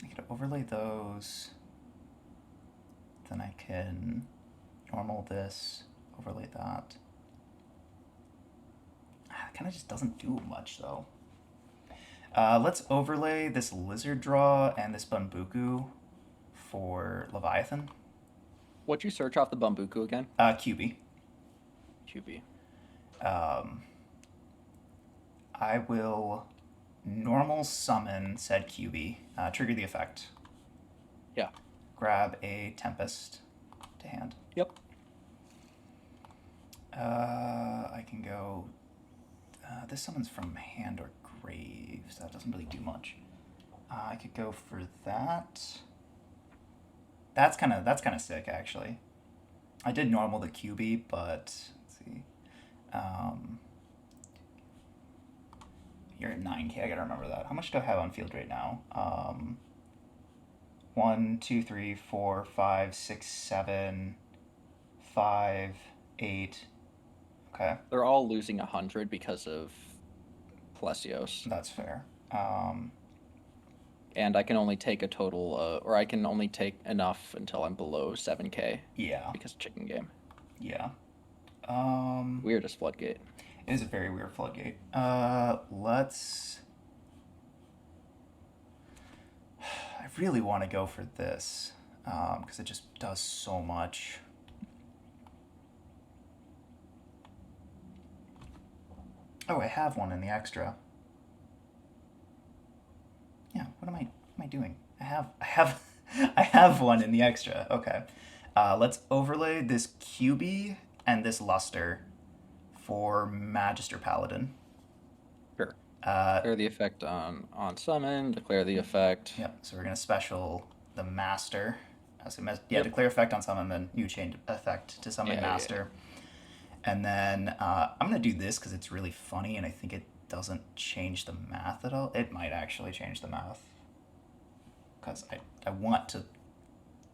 can overlay those. Then I can normal this, overlay that. It kind of just doesn't do much though. Let's overlay this lizard draw and this Bambuku for Leviathan. What'd you search off the Bambuku again? QB. QB. I will normal summon said QB, trigger the effect, Yeah. grab a Tempest to hand. Yep. I can go. This summons from hand or graves. That doesn't really do much. I could go for that. That's kind of sick actually. I did normal the QB, but let's see. Um, you're at 9K. I gotta remember that. How much do I have on field right now? 1, 2, 3, 4, 5, 6, 7, 5, 8. Okay, They're all losing 100 because of Plesios. that's fair. And I can only take a total, or I can only take enough until I'm below 7K Yeah, because chicken game. yeah. Um, Weird as Floodgate. It is a very weird floodgate. Let's. I really want to go for this because it just does so much. Oh, I have one in the extra. Yeah, what am I doing? I have one in the extra. Okay. Let's overlay this QB and this luster for Magister Paladin. Sure. Uh, Declare the effect on summon. Declare the effect. yeah, so we're gonna special the master. Yeah, Yep. declare effect on summon, then you change effect to summon Yeah, yeah. master. And then I'm gonna do this because it's really funny, and I think it doesn't change the math at all. It might actually change the math because I want to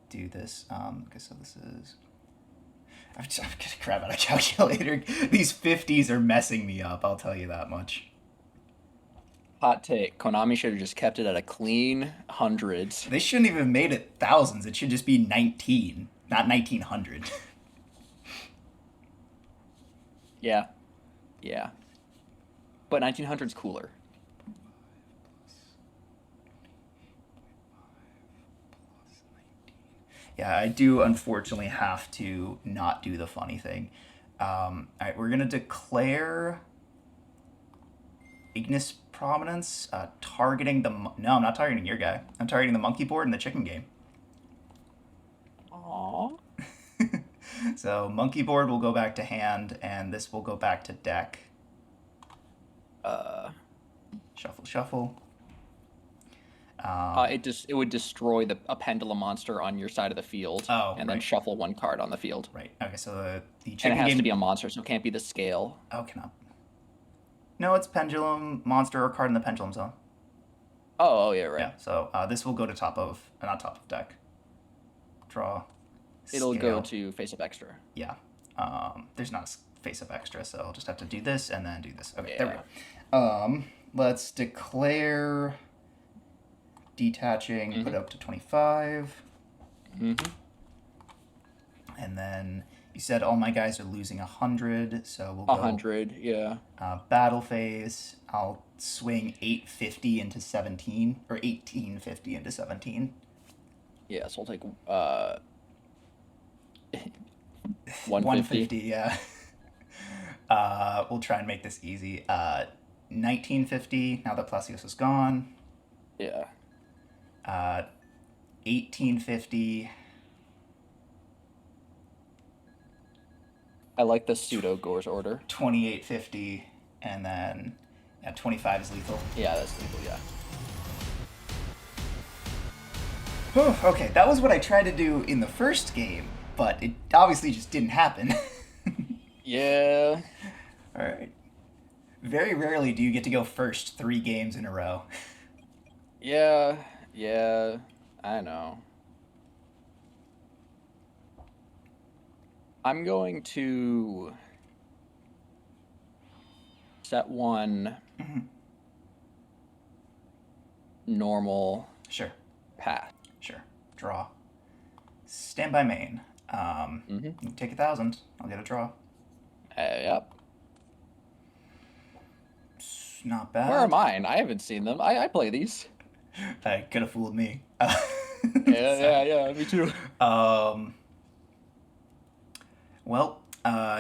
do this. Okay, so this is. I'm gonna grab out a calculator. These 50s are messing me up. I'll tell you that much. Hot take. Konami should have just kept it at a clean hundreds. They shouldn't even have made it thousands. It should just be 19, not 1900. Yeah. Yeah. But 1900's cooler. Yeah, I do unfortunately have to not do the funny thing. All right, we're gonna declare Ignis Prominence, targeting the. No, I'm not targeting your guy. I'm targeting the monkey board in the chicken game. Aww. So monkey board will go back to hand, and this will go back to deck. Uh, Shuffle, shuffle. it would destroy a pendulum monster on your side of the field, Oh, and then right, sherfle one card on the field. right. Okay, so the And it chicken has to be game. a monster, so it can't be the scale. Oh, cannot. No, it's pendulum monster or card in the pendulum zone. Oh, yeah, Yeah. right. So this will go to top of, not top of deck. Draw. It'll go Scale. to face up extra. Yeah. There's not a face up extra, so I'll just have to do this and then do this. Okay, there we Yeah. go. Let's declare detaching, put Mm-hmm. up to 25. Mm-hmm. And then you said all my guys are losing 100, so we'll go 100, yeah. battle phase. I'll swing 850 into 17, or 1850 into 17. Yeah, so I'll take 150. 150, yeah. We'll try and make this easy. 1950, now that Placios is gone. Yeah. 1850. I like the pseudo Gore's order. 2850, and then 25 is lethal. Yeah, that's lethal, yeah. Okay, that was what I tried to do in the first game, but it obviously just didn't happen. Yeah. All right. Very rarely do you get to go first 3 games in a row. Yeah. Yeah. I know. I'm going to set one normal Sure, path. sure. Draw. Stand by main. Mm-hmm. You take 1,000. I'll get a draw. Yep. It's not bad. Where are mine? I haven't seen them. I play these. That could have fooled me. Yeah. Me too. Well,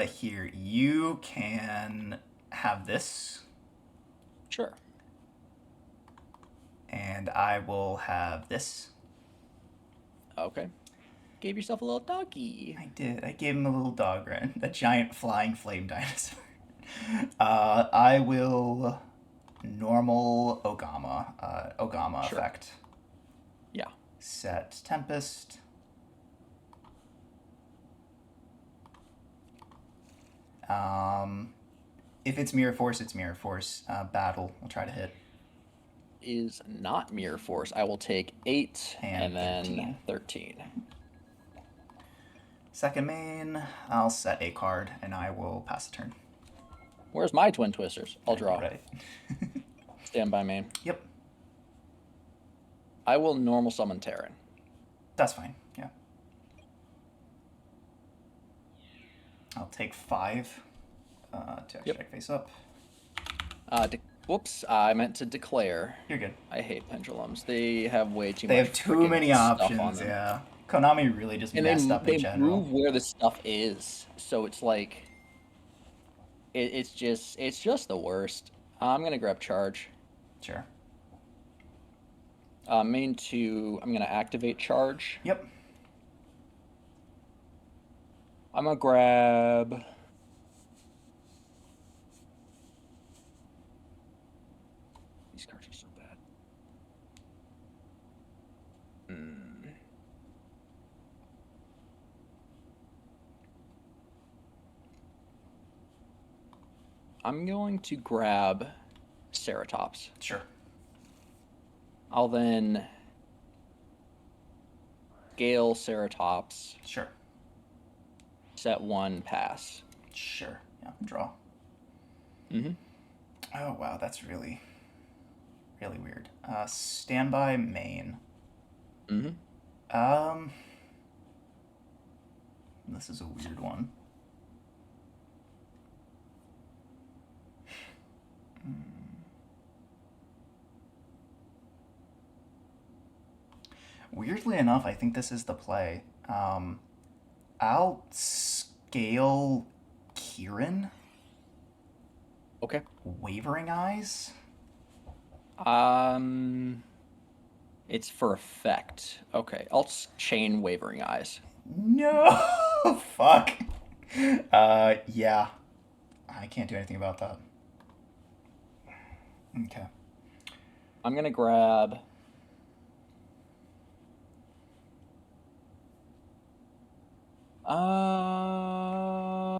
here, you can have this, Sure. and I will have this. Okay. Gave yourself a little doggy. I did. I gave him a little dog, right? A giant flying flame dinosaur. I will normal Ogama Sure. effect. Yeah. Set Tempest. If it's Mirror Force, it's Mirror Force. Battle, we'll try to hit. Is not Mirror Force. I will take 8 And and then 13. 13. Second main, I'll set a card, and I will pass the turn. Where's my Twin Twisters? I'll draw. Right. Stand by main. Yep, I will normal summon Terran. that's fine. Yeah. I'll take 5. To Yep. check face up. Whoops, I meant to declare. You're good. I hate pendulums. They have way too They much have too freaking many stuff on options, them. yeah. Konami really just And messed up in they general. move where the stuff is. So it's like it's just the worst. I'm gonna grab charge. Sure. Main two, I'm gonna activate charge. Yep. I'm gonna grab. These cards are so bad. Mm. I'm going to grab Ceratops. Sure. I'll then Gale Ceratops, Sure. set one, pass. Sure. Yeah. Draw. Mm-hmm. Oh wow, that's really, really weird. Standby main. Mm-hmm. Um, this is a weird one. Weirdly enough, I think this is the play. I'll scale Kieran. Okay. Wavering Eyes. Um, it's for effect. Okay, I'll chain Wavering Eyes. No, fuck. Yeah, I can't do anything about that. Okay. I'm gonna grab. Uh,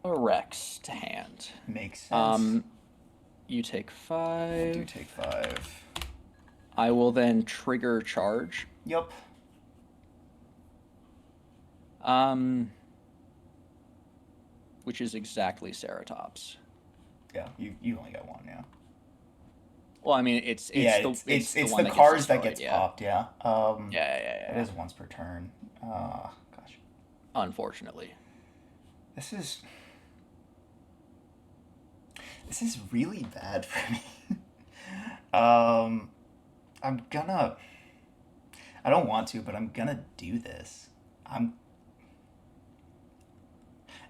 a Rex to hand. Makes sense. Um, you take I do 5. take 5. I will then trigger charge. Yup. Um, which is exactly Ceratops. Yeah, you only got one, yeah. Well, I mean, Yeah, it's the it's one the that gets cards that destroyed. gets Yeah, popped, yeah. yeah, yeah, It yeah. is once per turn. Gosh. Unfortunately, This is this is really bad for me. um I'm gonna I don't want to, but I'm gonna do this. I'm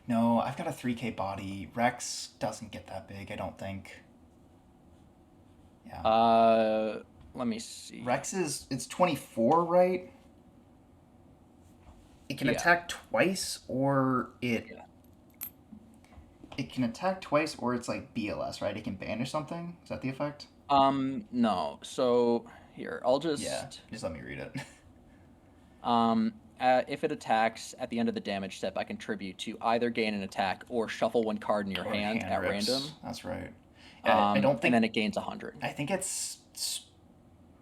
No, I've got a 3K body. Rex doesn't get that big, I don't think. Yeah. uh, let me see. Rex is it's 24, right? It can Yeah, attack twice or yeah. it can attack twice or it's like BLS, right? It can banish something. Is that the effect? No. So here, I'll Yeah, just just let me read it. if it attacks at the end of the damage step, I contribute to either gain an attack or shuffle one card in your Or hand hand at rips. random. That's right. Yeah, I don't And then think it gains 100. I think it's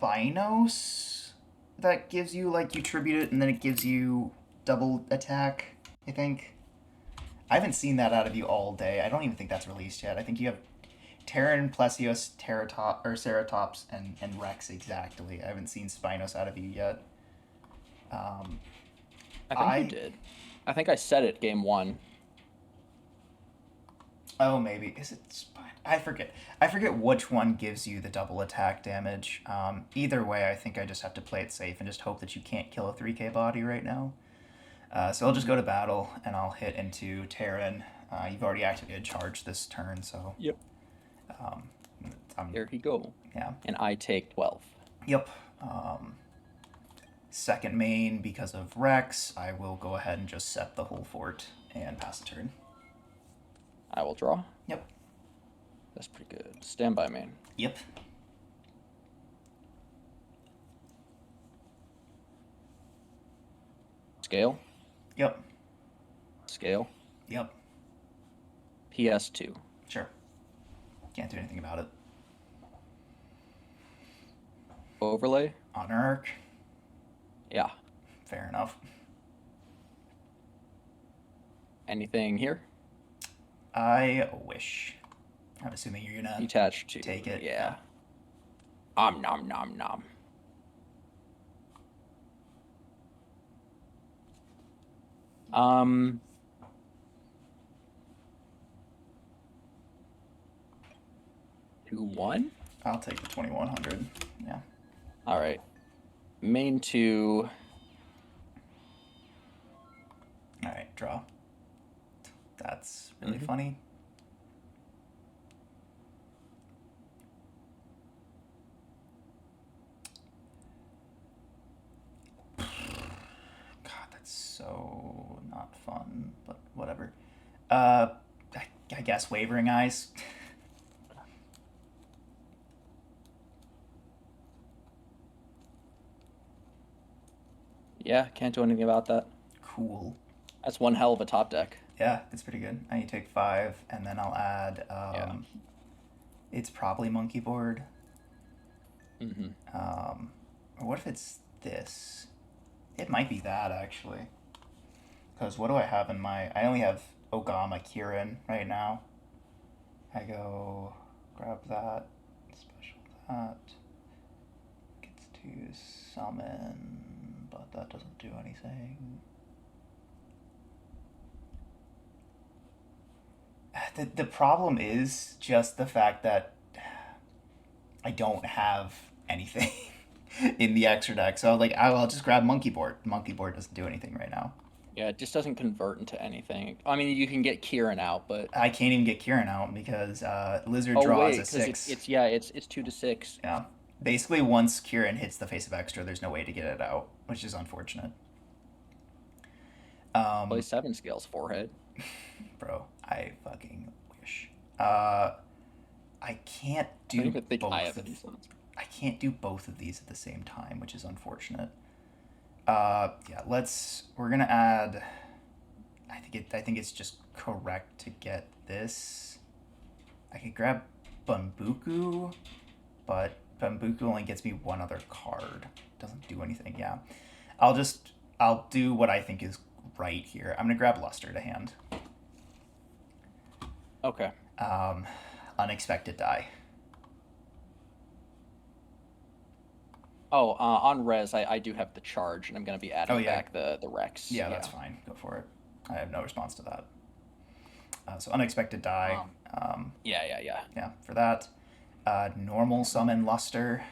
Spinos that gives you like you tribute it and then it gives you double attack, I think. I haven't seen that out of you all day. I don't even think that's released yet. I think you have Terran, Plesios, Ceratops, and Rex exactly. I haven't seen Spinos out of you yet. Um, I think you I did. I think I said it game one. Oh, maybe is it Spine? I forget. I forget which one gives you the double attack damage. Either way, I think I just have to play it safe and just hope that you can't kill a 3K body right now. So I'll just go to battle and I'll hit into Terran. You've already activated charge this turn, so Yep. um, I'm Here he go. yeah. And I take 12. Yep. Second main because of Rex. I will go ahead and just set the whole fort and pass the turn. I will draw. Yep. That's pretty good. Standby main. Yep. Scale. Yep. Scale. Yep. PS2. Sure. Can't do anything about it. Overlay. Honor arc. Yeah. Fair enough. Anything here? I wish. I'm assuming you're gonna Detached to. take it. Yeah. Nom nom nom. Um 2-1. I'll take the 2100. Yeah. All right. Main 2. All right, draw. That's really Mm-hmm. funny. God, that's so not fun, but whatever. Uh, I guess Wavering Eyes. Yeah, can't do anything about that. Cool. That's one hell of a top deck. Yeah, it's pretty good. I need to take 5, and then I'll add. Yeah. It's probably Monkey Board. Mm-hmm. Or what if it's this? It might be that actually. Because what do I have in my? I only have Ogama Kirin right now. I go grab that, special that. Gets to summon, but that doesn't do anything. The problem is just the fact that I don't have anything in the extra deck. So like I'll just grab Monkey Board. Monkey Board doesn't do anything right now. Yeah, it just doesn't convert into anything. I mean, you can get Kieran out, but I can't even get Kieran out because Lizard oh draws a wait, because six. it's 2 to 6. Yeah. Basically, once Kieran hits the face of extra, there's no way to get it out, which is unfortunate. Play Um, 7 scales forehead. bro, I fucking wish. Uh, I can't I don't do even think I both have of. any sons. I can't do both of these at the same time, which is unfortunate. Yeah, let's. We're gonna add. I think it's just correct to get this. I could grab Bambuku, but Bambuku only gets me one other card. Doesn't do anything. Yeah, I'll do what I think is right here. I'm gonna grab Luster to hand. Okay. Um, Unexpected die. Oh, on res, I do have the charge, and I'm gonna be Oh adding yeah, back the Rex. yeah, that's Yeah. fine. Go for it. I have no response to that. So unexpected die. Um. Yeah. Yeah, for that. Normal summon Luster.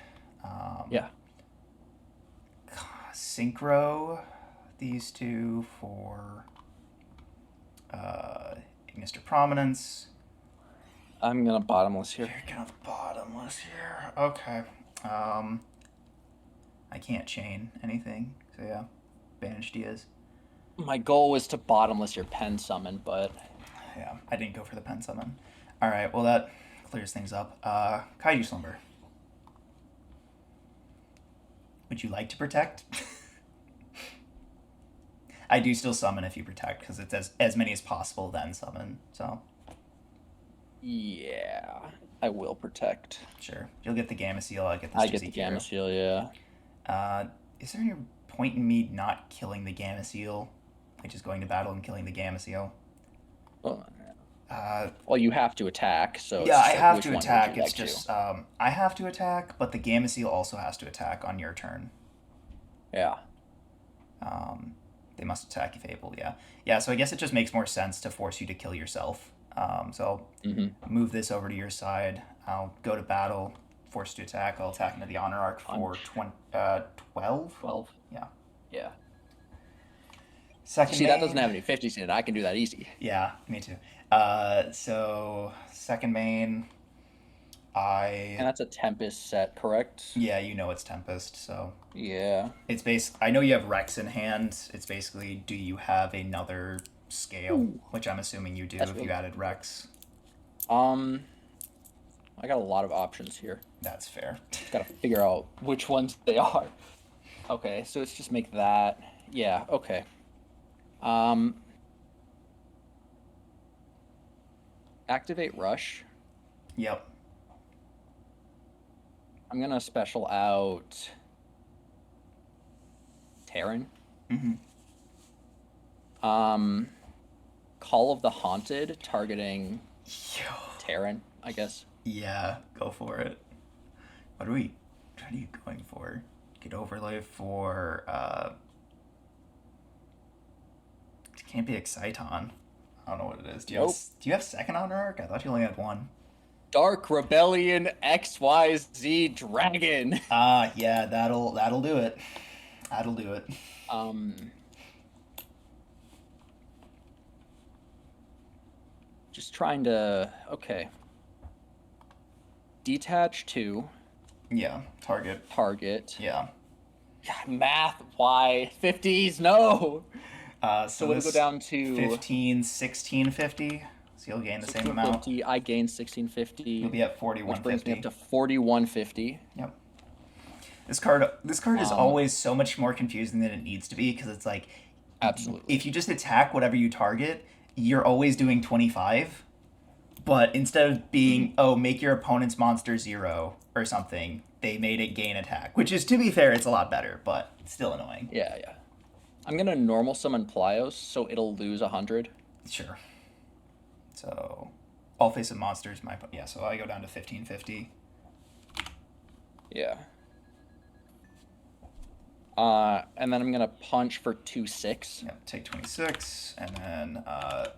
Um, Yeah. Synchro. These two for uh, Ignister Prominence. I'm gonna bottomless You're here. kind of bottomless here. Okay. Um, I can't chain anything. So yeah, banish Diaz. My goal was to bottomless your pen summon, but Yeah, I didn't go for the pen summon. All right. Well, that clears things up. Kaiju Slumber. Would you like to protect? I do still summon if you protect because it's as many as possible then summon. So yeah, I will protect. sure, you'll get the Gamma Seal. I'll get this I get the Gamma Jizikiro. Seal. Yeah. Uh, is there any point in me not killing the Gamma Seal? Like just going to battle and killing the Gamma Seal? Well, Uh, well, you have to attack, so yeah, it's I just like have which to one would you attack. It's like to? just I have to attack, but the Gamma Seal also has to attack on your turn. Yeah. Um, they must attack if able. Yeah, yeah. So I guess it just makes more sense to force you to kill yourself. So Mm-hmm. I'll move this over to your side. I'll go to battle. Forced to attack. I'll attack into the honor arc for Punch. 12. 12. Yeah. Yeah. Second See, that doesn't main. have any 50s in it. I can do that easy. Yeah, me too. So second main. And I that's a Tempest set, correct? Yeah, you know it's Tempest. So Yeah. it's base. I know you have Rex in hand. It's basically, do you have another scale? Ooh, Which I'm assuming you do that's if you really added Rex. um. I got a lot of options here. That's fair. Got to figure out which ones they are. Okay, so let's just make that. Yeah. Okay. Um. Activate Rush. Yep. I'm gonna special out Terran. Mm-hmm. Um. Call of the Haunted, targeting Yo. Terran, I guess. Yeah, go for it. What are you going for? Get overlay for it can't be Exciton. I don't know what it is. Nope. Do you have second honor arc? I thought you only had one. Dark Rebellion XYZ Dragon. Yeah, that'll do it. That'll do it. Um, just trying to. Okay. Detach to Yeah, target. target. Yeah. God, math. Why? 50s? No. So So it'll go this down to 15, 1650. So you'll gain the same amount. 1650. I gain You'll 1650, be at which brings me up 4150. to 4150. Yep. This card is Um, always so much more confusing than it needs to be because it's like absolutely. if you just attack whatever you target, you're always doing 25. But instead of being, oh, make your opponent's monster 0 or something, they made it gain attack, which is, to be fair, it's a lot better, but still annoying. Yeah, yeah. I'm gonna normal summon Plyos, so it'll lose 100. Sure. So, all face of monsters, yeah, so I go down to 1550. Yeah. And then I'm gonna punch for 2/6. Yep, take 26, and then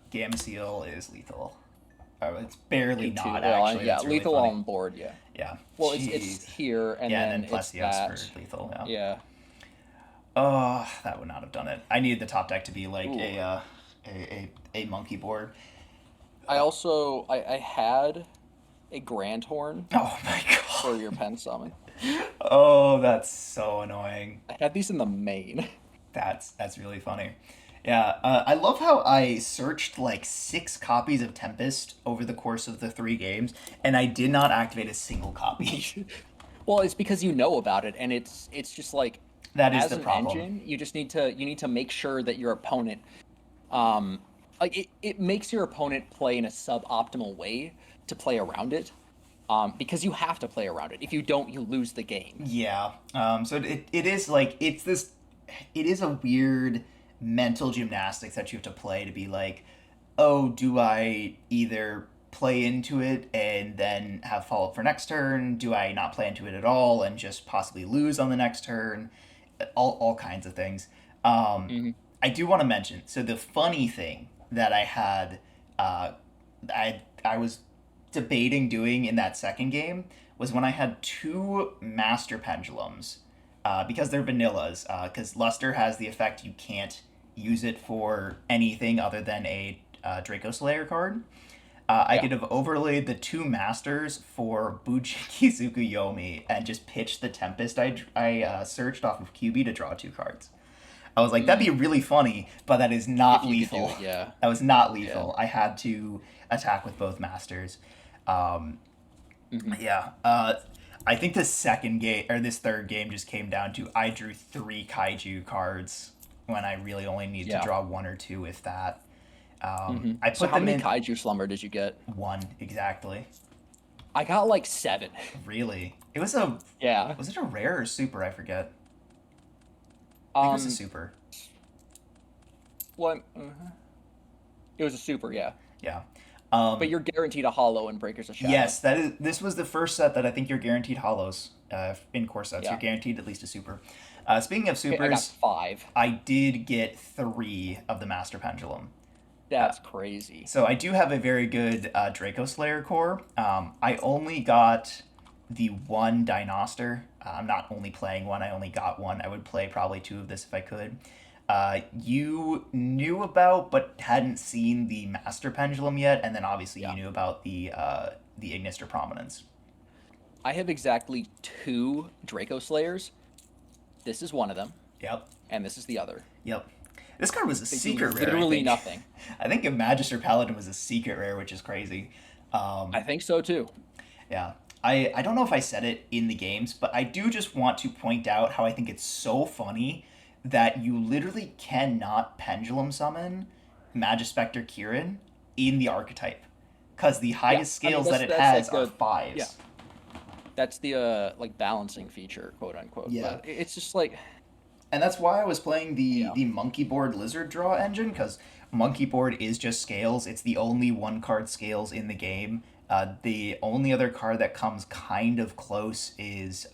Gamma Seal is lethal. Oh, it's barely Two two. not, Well, actually. yeah, That's really lethal funny. on board. Yeah. Yeah. Well, it's Jeez. here, and Yeah, and then then it's Plesios that. for lethal, yeah. Yeah. Oh, that would not have done it. I needed the top deck to be like Ooh. a monkey board. I had a Grand Horn Oh my for god. your pen summon. Oh, that's so annoying. I had these in the main. That's really funny. Yeah, I love how I searched like 6 copies of Tempest over the course of the 3 games, and I did not activate a single copy. Well, it's because you know about it, and it's just like That is as the an problem. engine, you need to make sure that your opponent um like it makes your opponent play in a suboptimal way to play around it. Because you have to play around it. If you don't, you lose the game. Yeah. So it is like it is a weird mental gymnastics that you have to play to be like, oh, do I either play into it and then have follow up for next turn? Do I not play into it at all and just possibly lose on the next turn? All kinds of things. Um, Hmm. I do want to mention. So the funny thing that I had, I was debating doing in that second game was when I had 2 master pendulums, because they're vanillas. Because Luster has the effect you can't use it for anything other than a Draco Slayer card. I Yeah. could have overlaid the 2 masters for Bujiki Tsukuyomi and just pitched the Tempest I searched off of QB to draw 2 cards. I was like, that'd be Mm. really funny, but that is If not you could do lethal. it, yeah. That was not Yeah. lethal. I had to attack with both masters. Um, Hmm. yeah. I think the second game or this third game just came down to I drew 3 kaiju cards when I really only needed to Yeah. draw 1 or 2, if that. Hmm. I So put how them many in Kaiju Slumber did you get? 1 exactly. I got like 7. Really, it was a Yeah. was it a rare or super? I forget. I think it was a Um. super. What? It was a super, yeah. Yeah. But you're guaranteed a hollow in Breakers of Shadow. Yes, that is. This was the first set that I think you're guaranteed hollows in core sets. You're Yeah. guaranteed at least a super. Speaking of Okay, I got supers, 5. I did get 3 of the Master Pendulum. That's crazy. So I do have a very good Draco Slayer core. I only got the 1 Dinoster. I'm not only playing one, I only got one. I would play probably 2 of this if I could. You knew about but hadn't seen the Master Pendulum yet, and then obviously you Yeah. knew about the Ignister Prominence. I have exactly 2 Draco Slayers. This is one of them, Yep. and this is the other. Yep. This card was a They do secret rare, I literally think. nothing. I think a Magister Paladin was a secret rare, which is crazy. I think so too. Yeah. I don't know if I said it in the games, but I do just want to point out how I think it's so funny that you literally cannot pendulum summon Magispector Kirin in the archetype. Because the Yeah, highest I mean scales that it that's has like are the yeah, fives. that's the like balancing feature, quote unquote. Yeah. But it's just like And that's why I was playing the yeah. the monkey board lizard draw engine, because monkey board is just scales. It's the only 1 card scales in the game. The only other card that comes kind of close is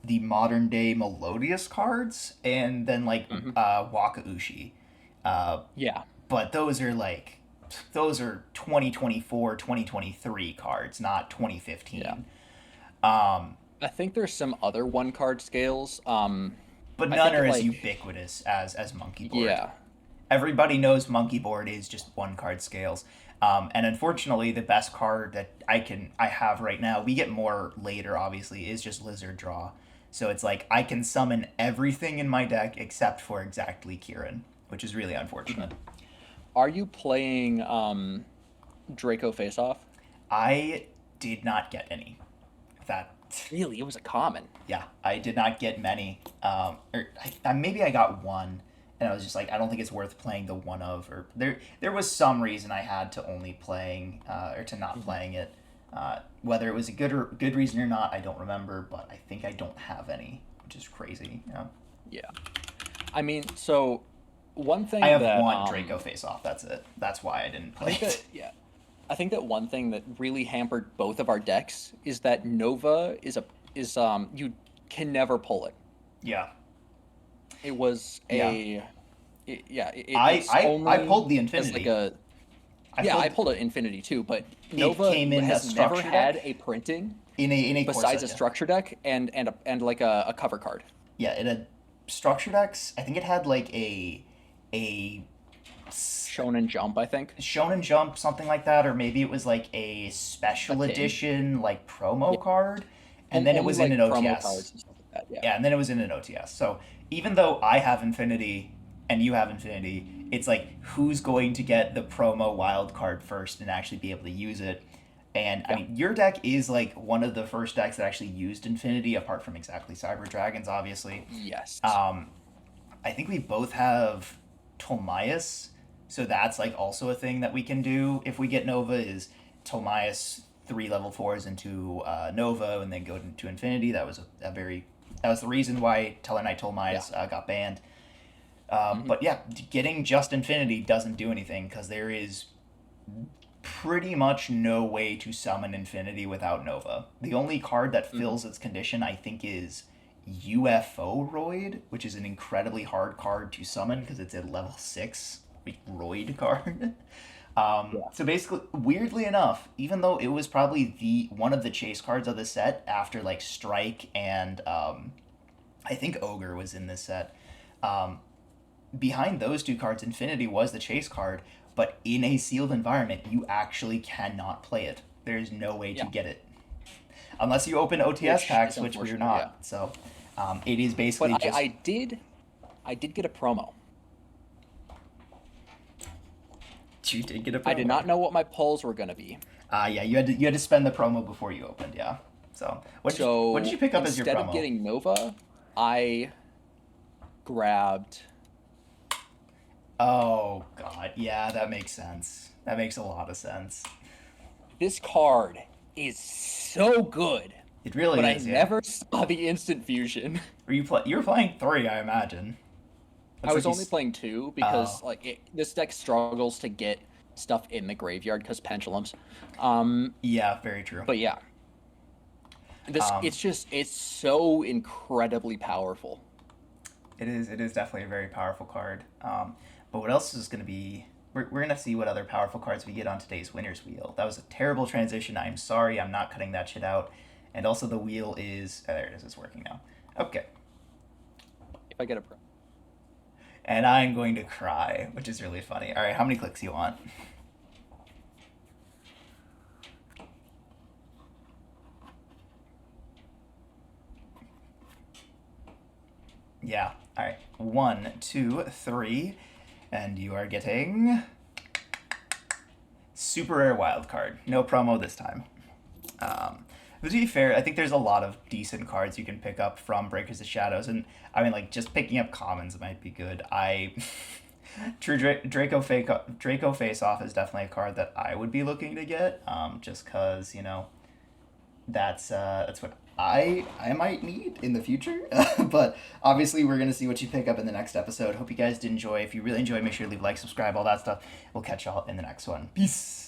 the modern day Melodious cards, and then like Hmm. Wakaushi. Yeah. But those are like those are 2024, 2023 cards, not Yeah. 2015. I think there's some other one card scales. But I none think are as like ubiquitous as Monkey Board. yeah. Everybody knows Monkey Board is just one card scales. And unfortunately, the best card that I have right now, we get more later, obviously, is just Lizard Draw. So it's like I can summon everything in my deck except for exactly Kieran, which is really unfortunate. Are you playing Draco Face Off? I did not get any. That Really, it was a common. Yeah, I did not get many. Maybe I got one, and I was just like, I don't think it's worth playing the one of. Or there was some reason I had to only playing or to not Mhm. playing it. Whether it was a good reason or not, I don't remember. But I think I don't have any, which is crazy. Yeah. I mean, so one I thing have that one Draco face off. That's it. That's why I didn't I play think that it. yeah, I think that one thing that really hampered both of our decks is that Nova is you can never pull it. Yeah, It was yeah. yeah, I it's I I only pulled the as like Infinity. a I yeah, I pulled pulled an Infinity too, but it Nova came in a has never structure deck had a printing in a core besides set. a Yeah. structure deck and like a cover card. Yeah, it had structure decks. I think it had like a Shonen Jump, I think. Shonen Jump, something like that, or maybe it was like a A special tin. edition like promo Yeah. card, and then it Only was in like an promo OTS. cards and stuff like that. Yeah. Yeah, and then it was in an OTS. So even though I have Infinity and you have Infinity, it's like who's going to get the promo wild card first and actually be able to use it. And I Yeah. mean, your deck is like one of the first decks that actually used Infinity, apart from exactly Cyber Dragons, obviously. Yes. I think we both have Tolmaeus, so that's like also a thing that we can do if we get Nova is Tolmaeus three level fours into Nova and then go to Infinity. That was a very that was the reason why Tellarknight Yeah. Tolmaeus got banned. Hmm. But yeah, getting just Infinity doesn't do anything because there is pretty much no way to summon Infinity without Nova. The only card that Hmm. fills its condition, I think, is UFO Roid, which is an incredibly hard card to summon because it's a level 6 Roid card. Yeah. So basically, weirdly enough, even though it was probably the one of the chase cards of the set after like Strike and I think Ogre was in this set, behind those two cards, Infinity was the chase card, but in a sealed environment, you actually cannot play it. There's no way to Yeah. get it. Unless you open OTS Which is packs, which we're unfortunate. Yeah. not. So it is But basically I just. I did get a promo. You did get a I did promo. not know what my polls were gonna be. Yeah, you had to spend the promo before you opened, yeah. So what did you So pick up as your instead of promo? getting Nova, I grabbed Oh god, yeah, that makes sense. That makes a lot of sense. this card is so good, It really but I is, yeah. never saw the instant fusion. You were playing three, I imagine. I Looks like was you. only playing two Oh, because this deck struggles to get stuff in the graveyard because pendulums. yeah, very true. But yeah, this Um, it's so incredibly powerful. it is definitely a very powerful card. But what else is going to be? We're going to see what other powerful cards we get on today's winners wheel. That was a terrible transition. I'm sorry. I'm not cutting that shit out. And also the wheel is there. It is. It's working now. Okay. If I get a pro. And I'm going to cry, which is really funny. All right, how many clicks you want? Yeah. All right. One, two, three, and you are getting super rare wild card. No promo this time. But to be fair, I think there's a lot of decent cards you can pick up from Breakers of Shadows, and I mean, like just picking up commons might be good. Draco Face Off is definitely a card that I would be looking to get, just because that's what I might need in the future. But obviously, we're gonna see what you pick up in the next episode. Hope you guys did enjoy. If you really enjoy, make sure to leave a like, subscribe, all that stuff. We'll catch y'all in the next one. Peace.